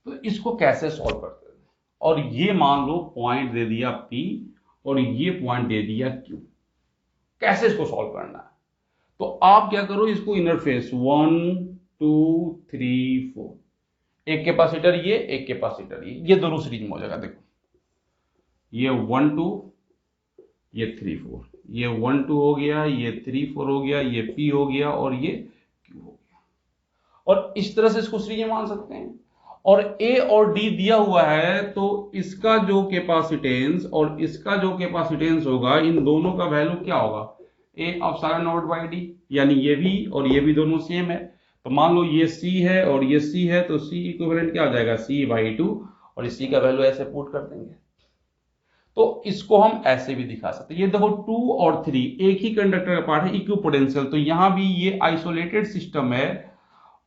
तो इसको कैसे सॉल्व करते हैं? और ये मान लो पॉइंट दे दिया पी और ये पॉइंट दे दिया क्यू। कैसे इसको सॉल्व करना है? तो आप क्या करो, इसको इनर फेस 1 2 3 4, एक कैपेसिटर ये, एक कैपेसिटर ये दोनों सीरीज में हो जाएगा। देखो ये 1 2, ये 3 4, ये 1 2 हो गया, ये 3 4 हो गया, ये पी हो गया और ये क्यू हो गया। और इस तरह से इसको सीरीज मान सकते हैं। और ए और डी दिया हुआ है तो इसका जो कैपेसिटेंस और इसका जो कैपेसिटेंस होगा, इन दोनों का वैल्यू क्या होगा? A epsilon naught by D, यानी ये भी और ये भी दोनों सेम है। तो मान लो ये सी है और ये सी है, तो सी इक्विवेलेंट क्या हो जाएगा? सी बाई 2, और इसी का वैल्यू ऐसे पुट कर देंगे। तो इसको हम ऐसे भी दिखा सकते हैं। ये देखो 2 और 3 एक ही कंडक्टर का पार्ट है, इक्विपोटेंशियल। तो यहां भी ये आइसोलेटेड सिस्टम है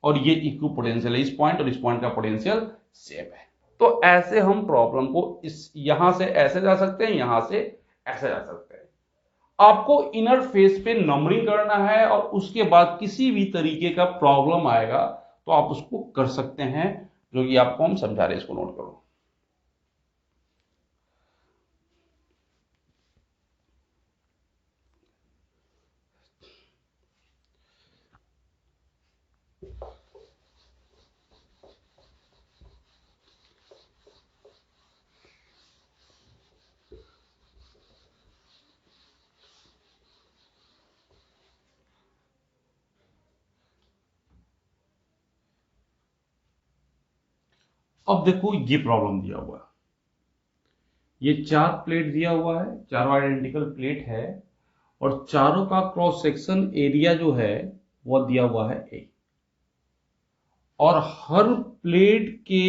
और ये इक्विपोटेंशियल है। इस पॉइंट और इस पॉइंट का पोटेंशियल सेम है। तो ऐसे हम प्रॉब्लम को इस यहां से ऐसे जा सकते हैं, यहां से ऐसे जा सकते हैं। आपको इनर फेस पे नंबरिंग करना है और उसके बाद किसी भी तरीके का प्रॉब्लम आएगा तो आप उसको कर सकते हैं, जो कि आपको हम समझा रहे हैं। इसको नोट करो। अब देखो ये प्रॉब्लम दिया हुआ है, ये 4 प्लेट दिया हुआ है, चारों आइडेंटिकल प्लेट है और चारों का क्रॉस सेक्शन एरिया जो है वो दिया हुआ है ए। और हर प्लेट के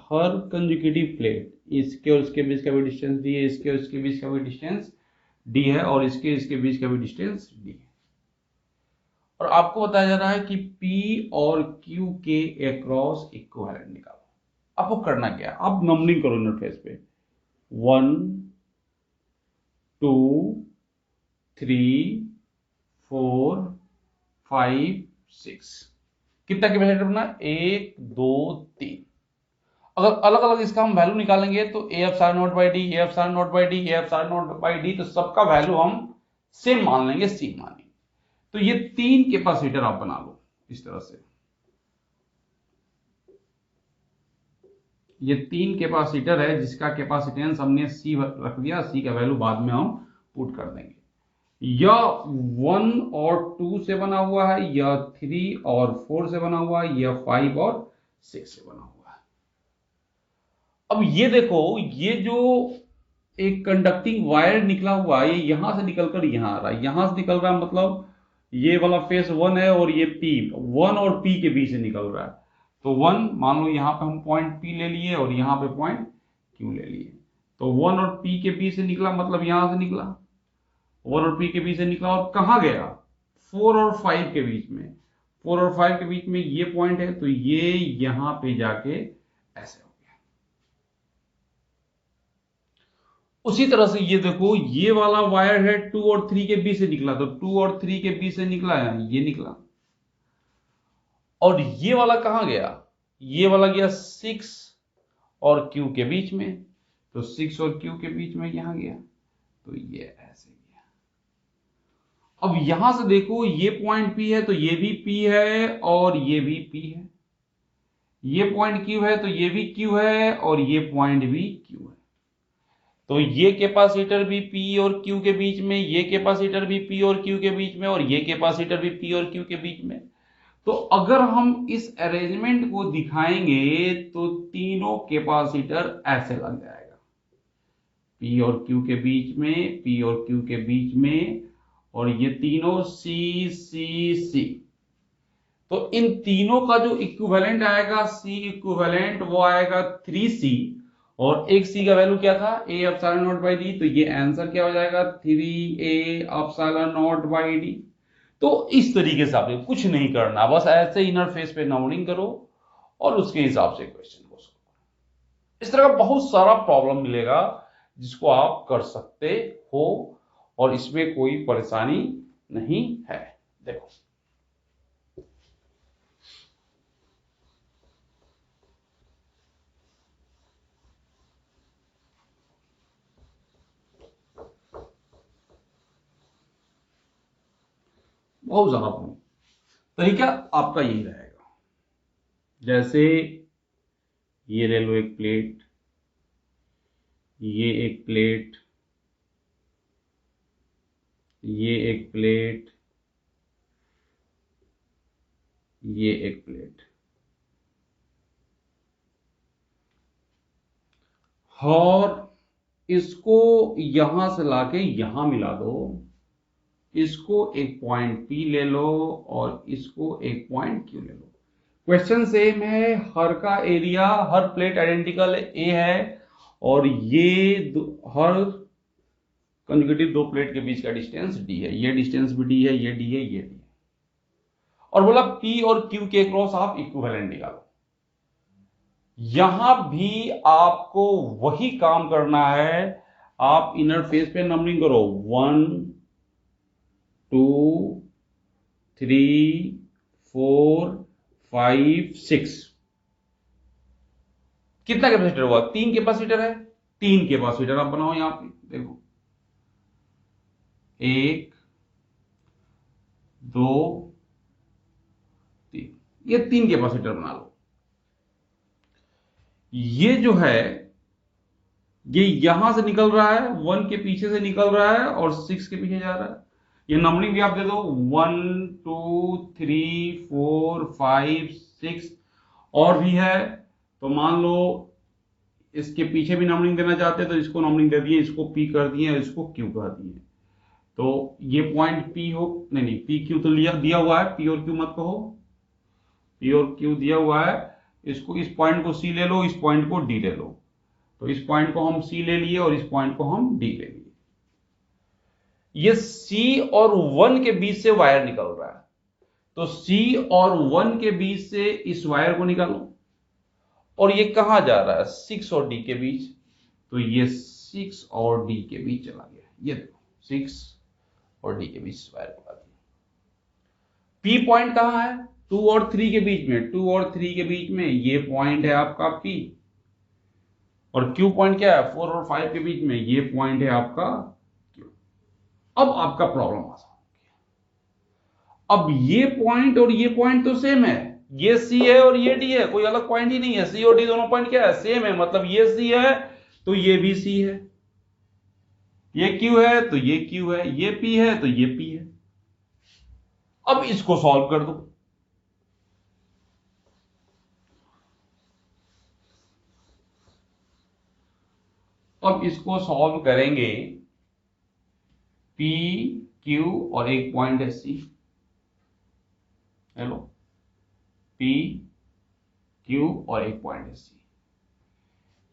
हर कंजुगेटिव प्लेट, इसके और इसके बीच का भी डिस्टेंस डी है, इसके और इसके बीच का भी डिस्टेंस डी है और इसके बीच का भी डिस्टेंस डी है। और आपको बताया जा रहा है कि P और Q के अक्रॉस इक्विवेलेंट निकालो। आपको करना क्या है? आप नंबरिंग करो इंटरफेस पे 1 2 3 4 5 6। कितना कैपेसिटर बना? 1 2 3। अगर अलग अलग इसका हम वैल्यू निकालेंगे तो A epsilon naught by D, A epsilon naught by D, A epsilon naught by D, तो सबका वैल्यू हम सेम मान लेंगे, सी मानेंगे। तो ये 3 कैपेसिटर आप बना लो इस तरह से। ये 3 कैपेसिटर है जिसका कैपेसिटेंस हमने सी रख दिया, सी का वैल्यू बाद में हम पुट कर देंगे। या 1 और 2 से बना हुआ है, या 3 और 4 से बना हुआ है, या 5 और 6 से बना हुआ है। अब ये देखो, ये जो एक कंडक्टिंग वायर निकला हुआ है, ये यहां से निकलकर यहां आ रहा है, यहां से निकल रहा है, मतलब ये वाला फेस 1 है और ये P 1 और P के बीच से निकल रहा है। तो 1 मान लो यहां पे हम पॉइंट P ले लिए और यहां पे पॉइंट Q ले लिए। तो 1 और P के बीच से निकला, मतलब यहां से निकला 1 और P के बीच से निकला और कहां गया? 4 और 5 के बीच में। 4 और 5 के बीच में ये पॉइंट है, तो ये यहां पे जाके ऐसे हो गया। उसी तरह से ये देखो, ये वाला वायर है 2 और 3 के बीच से निकला, तो 2 और 3 के बीच से निकला है, ये निकला। और ये वाला कहां गया? ये वाला गया 6 और Q के बीच में, तो 6 और Q के बीच में यहां गया, तो ये ऐसे गया। अब यहां से देखो, ये पॉइंट P है तो ये भी P है और ये भी P है। ये पॉइंट Q है तो ये भी Q है और ये पॉइंट भी Q है। तो ये कैपेसिटर भी P और Q के बीच में, ये कैपेसिटर भी P और Q के बीच में, और ये कैपेसिटर भी P और Q के बीच में। तो अगर हम इस अरेंजमेंट को दिखाएंगे तो तीनों कैपेसिटर ऐसे लग जाएगा, P और Q के बीच में, P और Q के बीच में, और ये तीनों C C C। तो इन तीनों का जो इक्विवेलेंट आएगा, C इक्विवेलेंट, वो आएगा 3C। और एक C का वैल्यू क्या था? A epsilon naught by D. तो ये आंसर क्या हो जाएगा? 3A epsilon naught by D. तो इस तरीके से आपको कुछ नहीं करना, बस ऐसे इनर फेस पे नंबरिंग करो और उसके हिसाब से क्वेश्चन को सॉल्व करो। इस तरह का बहुत सारा प्रॉब्लम मिलेगा जिसको आप कर सकते हो और इसमें कोई परेशानी नहीं है। देखो बहुत ज्यादा पॉइंट, तरीका आपका यही रहेगा। जैसे ये ले लो एक प्लेट, ये एक प्लेट, ये एक प्लेट, ये एक प्लेट, और इसको यहां से लाके यहां मिला दो, इसको एक पॉइंट P ले लो और इसको एक पॉइंट Q ले लो। क्वेश्चन सेम है, हर का area, her plate identical A है और ये हर कंजुगेटिव दो प्लेट के बीच का डिस्टेंस D है, ये डिस्टेंस भी D है, ये D है, ये D है। और बोला P और Q के क्रॉस आप इक्विवेलेंट निकालो। यहां भी आपको वही काम करना है, आप इनर फेस पे नंबरिंग करो 1 2 3 4 5 6। कितना कैपेसिटर हुआ? 3 कैपेसिटर है, 3 कैपेसिटर आप बनाओ यहां पे। देखो 1 2 3, ये 3 कैपेसिटर बना लो। ये जो है ये यहां से निकल रहा है, 1 के पीछे से निकल रहा है और 6 के पीछे जा रहा है। ये नंबरिंग भी आप दे दो 1 2 3 4 5 6, और भी है तो मान लो इसके पीछे भी नंबरिंग देना चाहते हैं तो इसको नंबरिंग दे दिए, इसको P कर दिए और इसको Q कर दिए। तो ये पॉइंट P हो, नहीं P Q तो लिया दिया हुआ है, P और Q मत कहो, P और Q दिया हुआ है। इसको, इस पॉइंट को C ले लो, इस पॉइंट को D ले लो। तो इस पॉइंट को हम C ले लिए और इस पॉइंट को हम D ले लिए। ये C और 1 के बीच से वायर निकल रहा है, तो C और 1 के बीच से इस वायर को निकालो। और ये कहां जा रहा है? 6 और D के बीच, तो ये 6 और D के बीच चला गया। ये देखो 6 और D के बीच वायर लगा दिया। P पॉइंट कहां है? 2 और 3 के बीच में, 2 और 3 के बीच में ये पॉइंट है आपका P। और Q पॉइंट क्या है? 4 और 5 के बीच में, ये पॉइंट है आपका Q। अब आपका प्रॉब्लम आसान हो गया। अब ये पॉइंट और ये पॉइंट तो सेम है, ये C है और ये D है, कोई अलग पॉइंट ही नहीं है। C और D दोनों पॉइंट क्या है? सेम है, मतलब ये C है तो ये भी C है, ये Q है तो ये Q है, ये P है तो ये P है। अब इसको सॉल्व कर दो। अब इसको सॉल्व करेंगे, P Q और एक पॉइंट है C। हेलो, P Q और एक पॉइंट है C।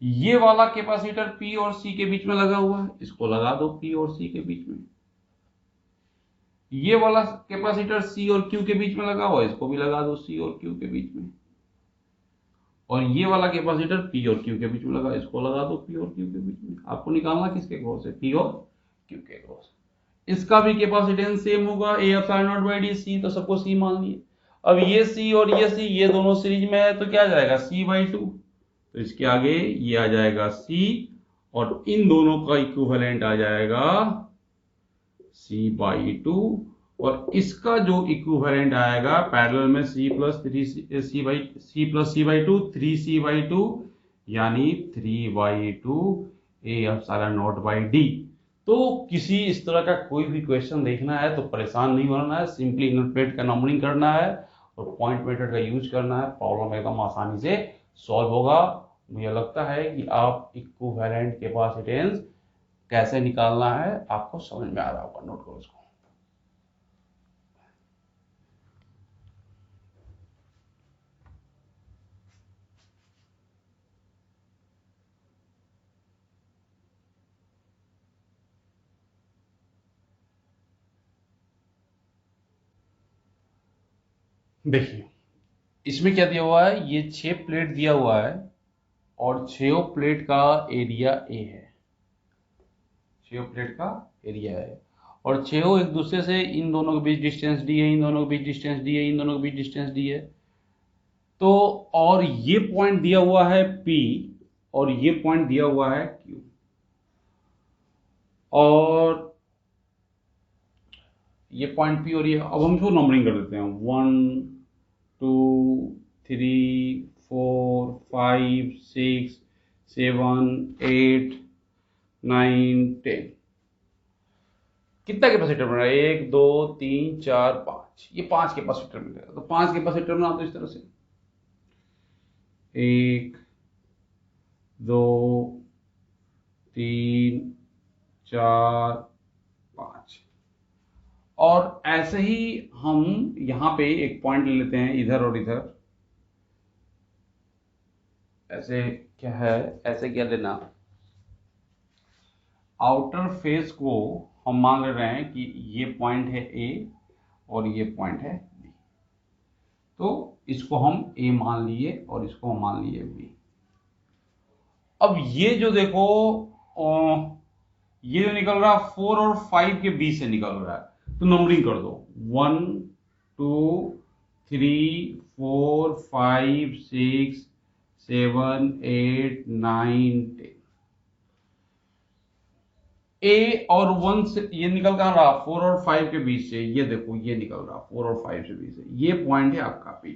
ये वाला कैपेसिटर P और C के बीच में लगा हुआ है, इसको लगा दो P और C के बीच में। ये वाला कैपेसिटर C और Q के बीच में लगा हुआ है, इसको भी लगा दो C और Q के बीच में। और ये वाला कैपेसिटर P और Q के बीच में लगा, इसको लगा दो P और Q के बीच में। आपको निकालना किसके क्रॉस है? P और Q के क्रॉस। इसका भी कैपेसिटेंस सेम होगा, A epsilon naught by D C, तो सबको C मान लिए। अब ये C और ये C, ये दोनों सीरीज में है तो क्या आ जाएगा? C/2। तो इसके आगे ये आ जाएगा C और इन दोनों का इक्विवेलेंट आ जाएगा C/2। और इसका जो इक्विवेलेंट आएगा पैरेलल में C प्लस C/2 3C/2, यानी 3/2 A epsilon naught by D. तो किसी इस तरह का कोई भी क्वेश्चन देखना है तो परेशान नहीं होना है, सिंपली इनर प्लेट का नंबरिंग करना है और पॉइंट मेथड का यूज करना है, प्रॉब्लम एकदम आसानी से सॉल्व होगा। मुझे लगता है कि आप इक्विवेलेंट कैपेसिटेंस कैसे निकालना है आपको समझ में आ रहा होगा। नोट करो इसको। देखिए इसमें क्या दिया हुआ है, ये 6 प्लेट दिया हुआ है और 6 प्लेट का एरिया A है। 6 प्लेट का एरिया है और 6 एक दूसरे से, इन दोनों के बीच डिस्टेंस डी है, इन दोनों के बीच डिस्टेंस डी है, इन दोनों के बीच डिस्टेंस डी है। तो और ये पॉइंट दिया हुआ है P और ये पॉइंट दिया हुआ है Q, और ये पॉइंट P और ये, अब हम इसको नंबरिंग कर देते हैं 1 2 3 4 5 6 7 8 9 10। कितना कैपेसिटर बन रहा है? 1 2 3 4 5, ये 5 कैपेसिटर मिलेगा। तो 5 कैपेसिटर बना दो इस तरह से, 1 2 3 4 5। और ऐसे ही हम यहां पे एक पॉइंट ले लेते हैं इधर और इधर। ऐसे क्या है, ऐसे क्या लेना, आउटर फेस को हम मान ले रहे हैं कि ये पॉइंट है A और ये पॉइंट है B। तो इसको हम A मान लिए और इसको हम मान लिए B। अब ये जो देखो, ये जो निकल रहा 4 और 5 के बीच से निकल रहा है, तो नंबरिंग कर दो 1 2 3 4 5 6 7 8 9 10। A और 1 से ये निकल कहां रहा, 4 और 5 के बीच से। ये देखो ये निकल रहा 4 और 5 से बीच से, ये पॉइंट है आपका P।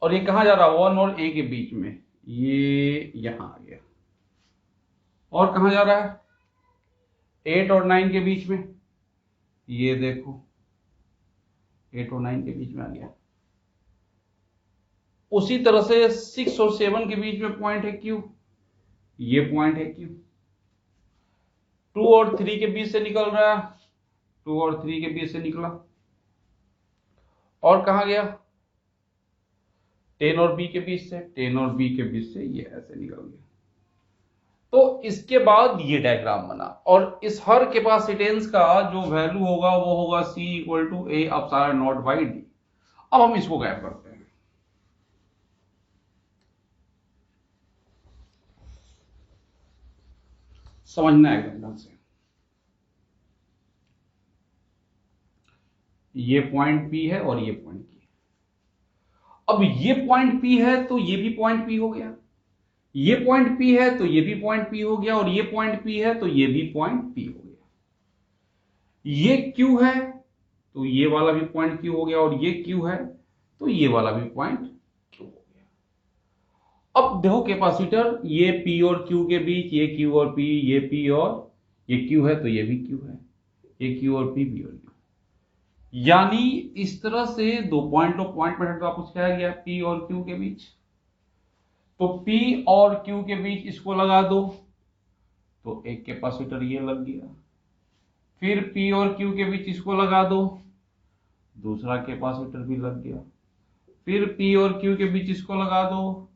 और ये कहां जा रहा, 1 और A के बीच में, ये यहां आ गया। और कहां जा रहा है, 8 और 9 के बीच में, ये देखो 8 और 9 के बीच में आ गया। उसी तरह से 6 और 7 के बीच में पॉइंट है Q, ये पॉइंट है Q। 2 और 3 के बीच से निकल रहा है, 2 और 3 के बीच से निकला। और कहां गया, 10 और B के बीच से, 10 और B के बीच से ये ऐसे निकल गया। तो इसके बाद ये डायग्राम बना, और इस हर कैपेसिटेंस का जो वैल्यू होगा वो होगा C equal to A epsilon naught by D। अब हम इसको गायब करते हैं। समझना है एकदम ढंग से। ये पॉइंट P है और ये पॉइंट Q। अब ये पॉइंट P है तो ये भी पॉइंट P हो गया, ये पॉइंट P है तो ये भी पॉइंट P हो गया, और ये पॉइंट P है तो ये भी पॉइंट P हो गया। ये Q है तो ये वाला भी पॉइंट Q हो गया, और ये Q है तो ये वाला भी पॉइंट Q हो गया। अब देखो कैपेसिटर, ये P और Q के बीच, ये Q और P, ये P और ये Q है तो ये भी Q है, ये Q और P और Q। यानी इस तरह से दो पॉइंट और पॉइंट पर आपको सिखाया गया P और Q के बीच। तो P और Q के बीच इसको लगा दो तो एक कैपेसिटर ये लग गया। फिर P और Q के बीच इसको लगा दो, दूसरा कैपेसिटर भी लग गया। फिर P और Q के बीच इसको लगा दो,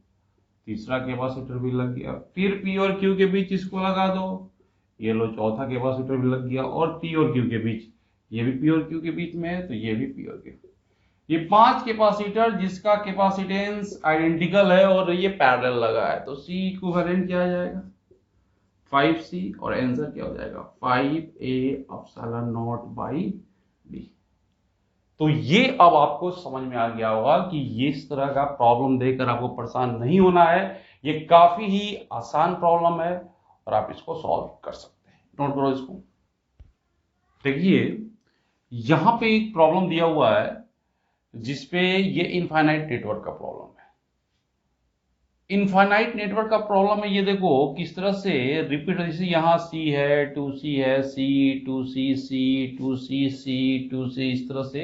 तीसरा कैपेसिटर भी लग गया। फिर P और Q के बीच इसको लगा दो, ये लो चौथा कैपेसिटर भी लग गया। और P और Q के बीच, ये भी P और Q के बीच में है तो ये भी P और Q। ये 5 कैपेसिटर जिसका कैपेसिटेंस आइडेंटिकल है और ये पैरेलल लगा है, तो C इक्विवेलेंट क्या आ जाएगा, 5C, और आंसर क्या हो जाएगा 5A epsilon naught by B। तो ये अब आपको समझ में आ गया होगा कि ये इस तरह का प्रॉब्लम देकर आपको परेशान नहीं होना है। ये काफी ही आसान प्रॉब्लम है और आप इसको सॉल्व कर सकते हैं। नोट करो इसको। देखिए यहां पे एक प्रॉब्लम दिया हुआ है जिसपे ये इनफाइनाइट नेटवर्क का प्रॉब्लम है। इनफाइनाइट नेटवर्क का प्रॉब्लम है, ये देखो किस तरह से रिपीट, जैसे यहाँ C है, 2C है, C 2C C 2C C 2C, इस तरह से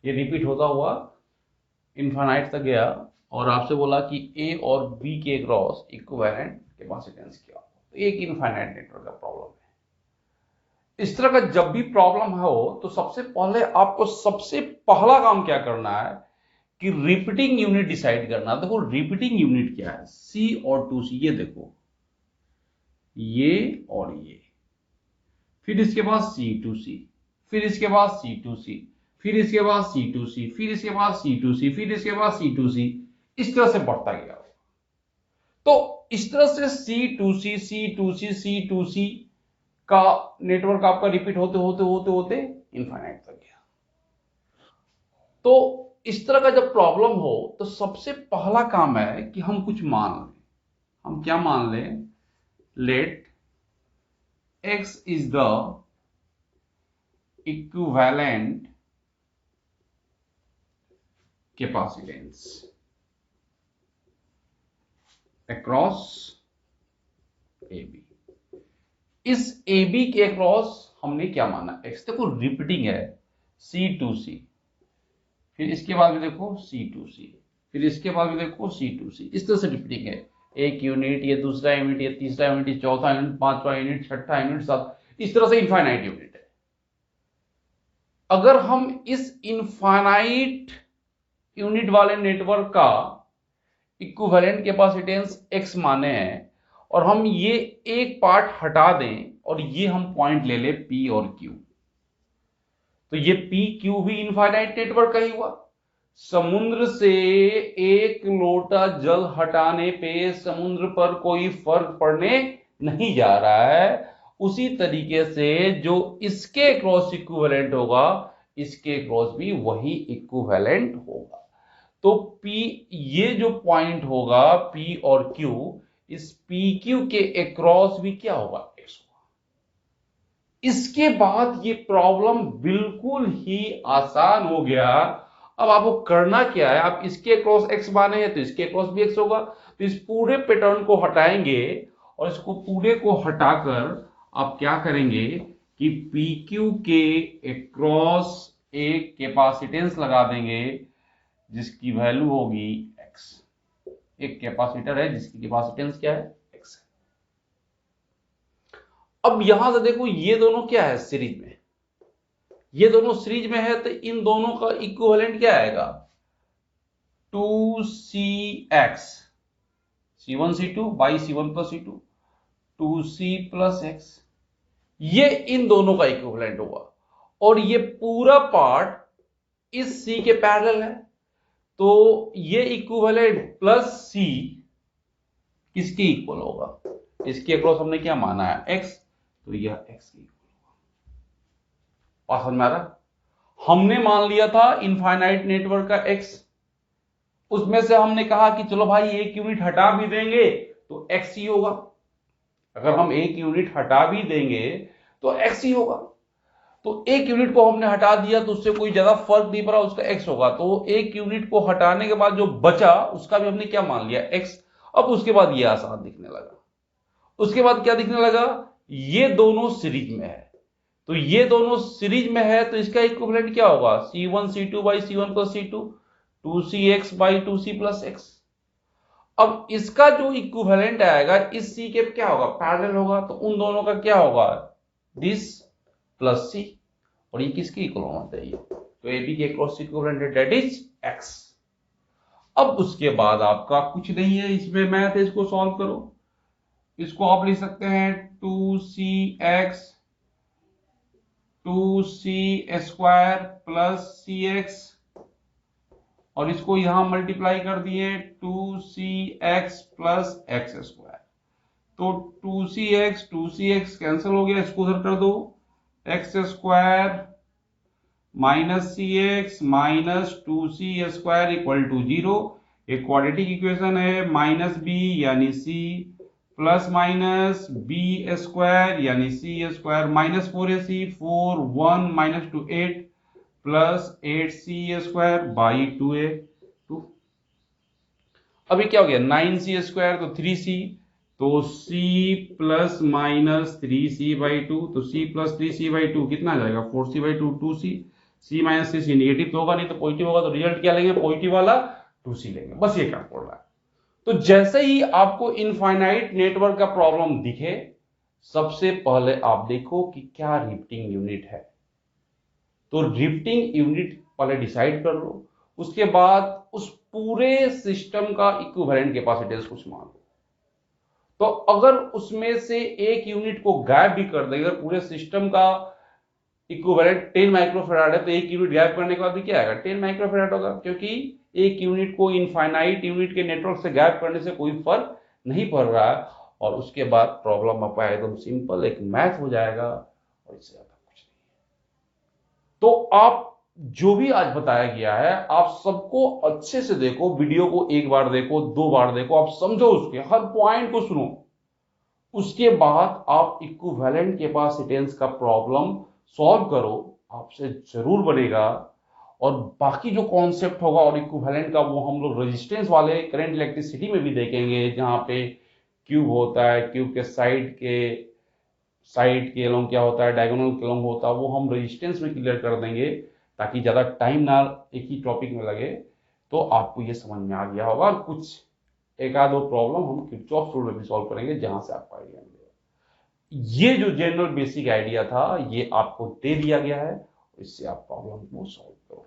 ये रिपीट होता हुआ इनफाइनाइट तक गया, और आपसे बोला कि A और B के क्रॉस इक्विवेलेंट कैपेसिटेंस क्या हो। तो एक इनफाइनाइट नेटवर्क का प्रॉब्लम है। इस तरह का जब भी प्रॉब्लम हो तो सबसे पहले आपको सबसे पहला काम क्या करना है कि रिपीटिंग यूनिट डिसाइड करना। देखो रिपीटिंग यूनिट क्या है, C और 2C, ये देखो ये और ये, फिर इसके बाद C2C, फिर इसके बाद C2C, फिर इसके बाद C2C, फिर इसके बाद C2C, फिर इसके बाद C2C, इस तरह से बढ़ता गया। तो इस तरह से C2C C2C C2C का नेटवर्क आपका रिपीट होते होते होते होते इनफाइनाइट तक गया। तो इस तरह का जब प्रॉब्लम हो तो सबसे पहला काम है कि हम कुछ मान लें। हम क्या मान लें? Let x is the equivalent capacitance across AB। इस AB के अक्रॉस हमने क्या माना? x। देखो रिपीटिंग है C2C, फिर इसके बाद भी देखो C2C, फिर इसके बाद भी देखो C2C। इस तरह से रिपीटिंग है। एक यूनिट, ये दूसरा यूनिट, ये तीसरा यूनिट, ये चौथा यूनिट, पांचवा यूनिट, छठा यूनिट, सात, इस तरह से इनफाइनाइट यूनिट है। अगर हम इस इनफाइनाइट यूनिट वाले नेटवर्क का इक्विवेलेंट कैपेसिटेंस x माने हैं और हम ये एक पार्ट हटा दें और ये हम पॉइंट ले ले P और Q, तो ये P Q भी इनफाइनाइट नेटवर्क का ही हुआ। समुद्र से एक लोटा जल हटाने पे समुद्र पर कोई फर्क पड़ने नहीं जा रहा है। उसी तरीके से जो इसके क्रॉस इक्विवेलेंट होगा, इसके क्रॉस भी वही इक्विवेलेंट होगा। तो P, ये जो पॉइंट होगा P और Q, इस PQ के अक्रॉस भी क्या होगा? X होगा। इसके बाद ये प्रॉब्लम बिल्कुल ही आसान हो गया। अब आपको करना क्या है? आप इसके क्रॉस x माने हैं तो इसके क्रॉस भी x होगा। तो इस पूरे पैटर्न को हटाएंगे और इसको पूरे को हटाकर आप क्या करेंगे कि PQ के अक्रॉस एक कैपेसिटेंस लगा देंगे जिसकी वैल्यू होगी x। एक कैपेसिटर है जिसकी कैपेसिटेंस क्या है? x है। अब यहां से देखो ये दोनों क्या है? सीरीज में। ये दोनों सीरीज में है तो इन दोनों का इक्विवेलेंट क्या आएगा? 2cx, C1 C2 by C1 plus C2, 2c plus x। ये इन दोनों का इक्विवेलेंट होगा और ये पूरा पार्ट इस C के पैरेलल है। तो ये इक्विवेलेंट प्लस C किसके इक्वल होगा? इसके अक्रॉस हमने क्या माना है? x, तो यह x की इक्वल होगा। बात समझ में आ रहा? हमने मान लिया था इनफाइनाइट नेटवर्क का x, उसमें से हमने कहा कि चलो भाई एक यूनिट हटा भी देंगे तो x ही होगा। अगर हम एक यूनिट हटा भी देंगे तो x ही होगा। तो एक यूनिट को हमने हटा दिया तो उससे कोई ज्यादा फर्क नहीं पड़ा, उसका x होगा। तो एक यूनिट को हटाने के बाद जो बचा उसका भी हमने क्या मान लिया? x। अब उसके बाद ये आसान दिखने लगा। उसके बाद क्या दिखने लगा? ये दोनों सीरीज में है, तो ये दोनों सीरीज में है तो इसका इक्विवेलेंट क्या होगा? C1 C2 by C1 plus C2, 2cx by 2c plus x। अब इसका जो इक्विवेलेंट आएगा इस C के क्या होगा? पैरेलल होगा। तो उन दोनों का क्या होगा? This plus C। और ये किसके इक्वल होना चाहिए? तो AB के क्रॉस इक्विवेलेंट है, दैट इज x। अब उसके बाद आपका कुछ नहीं है इसमें मैथ है, इसको सॉल्व करो। इसको आप लिख सकते हैं 2cx 2c square plus cx और इसको यहां मल्टीप्लाई कर दिए 2cx प्लस x स्क्वायर। तो 2cx कैंसिल हो गया, इसको उधर कर दो। x square minus cx minus 2c square equal to 0। एक क्वाड्रेटिक इक्वेशन है, माइनस b यानी c plus minus B square यानी C square minus 4ac 4 1 minus 2 8 plus 8c square by 2a 2। अभी क्या हो गया? 9c स्क्वायर तो 3c, तो c plus minus 3c by 2, तो c प्लस 3c बाई 2 कितना आ जाएगा? 4c by 2 2c। c minus c negative तो होगा नहीं, तो पॉजिटिव होगा, तो रिजल्ट क्या लेंगे? पॉजिटिव वाला 2c लेंगे। बस ये काम पड़ रहा है। तो जैसे ही आपको इनफाइनाइट नेटवर्क का प्रॉब्लम दिखे, सबसे पहले आप देखो कि क्या रिपीटिंग यूनिट है। तो रिपीटिंग यूनिट पहले डिसाइड कर लो, उसके बाद उस पूरे सिस्टम का इक्विवेलेंट कैपेसिटेंस कुछ मान लो। तो अगर उसमें से एक यूनिट को गायब भी कर देंगे, अगर पूरे सिस्टम का इक्विवेलेंट 10 माइक्रोफैराड है तो एक यूनिट गायब करने के बाद भी क्या आएगा? 10 माइक्रोफैराड होगा, क्योंकि एक यूनिट को इनफाइनाइट यूनिट के नेटवर्क से गायब करने से कोई फर्क नहीं पढ़ रहा है, और उसके बाद प्रॉब्लम आपका एकदम सिंपल एक मैथ हो जाएगा, और इससे ज्यादा कुछ नहीं। तो आप जो भी आज बताया गया है, आप सबको अच्छे से देखो, वीडियो को एक बार देखो, 2 बार देखो, आप समझो, उसके हर पॉइंट को सुनो। उसके बाद आप इक्विवेलेंट कैपेसिटेंस का प्रॉब्लम सॉल्व करो, आपसे जरूर बनेगा। और बाकी जो कॉन्सेप्ट होगा और इक्विवेलेंट का, वो हम लोग रेजिस्टेंस वाले करंट इलेक्ट्रिसिटी में भी देखेंगे, जहां पे क्यूब होता है, क्यूब के साइड के अलोंग क्या होता है, डायगोनल के अलोंग होता है, वो हम रेजिस्टेंस में क्लियर कर देंगे, ताकि ज़्यादा टाइम ना एक ही टॉपिक में लगे। तो आपको ये समझ में आ गया होगा, और कुछ एक आध दो प्रॉब्लम हम किरचॉफ रूल में भी सॉल्व करेंगे, जहां से आपको आइडिया मिलेगा। ये जो जनरल बेसिक आइडिया था, ये आपको दे दिया गया है, इससे आप प्रॉब्लम को सॉल्व करो।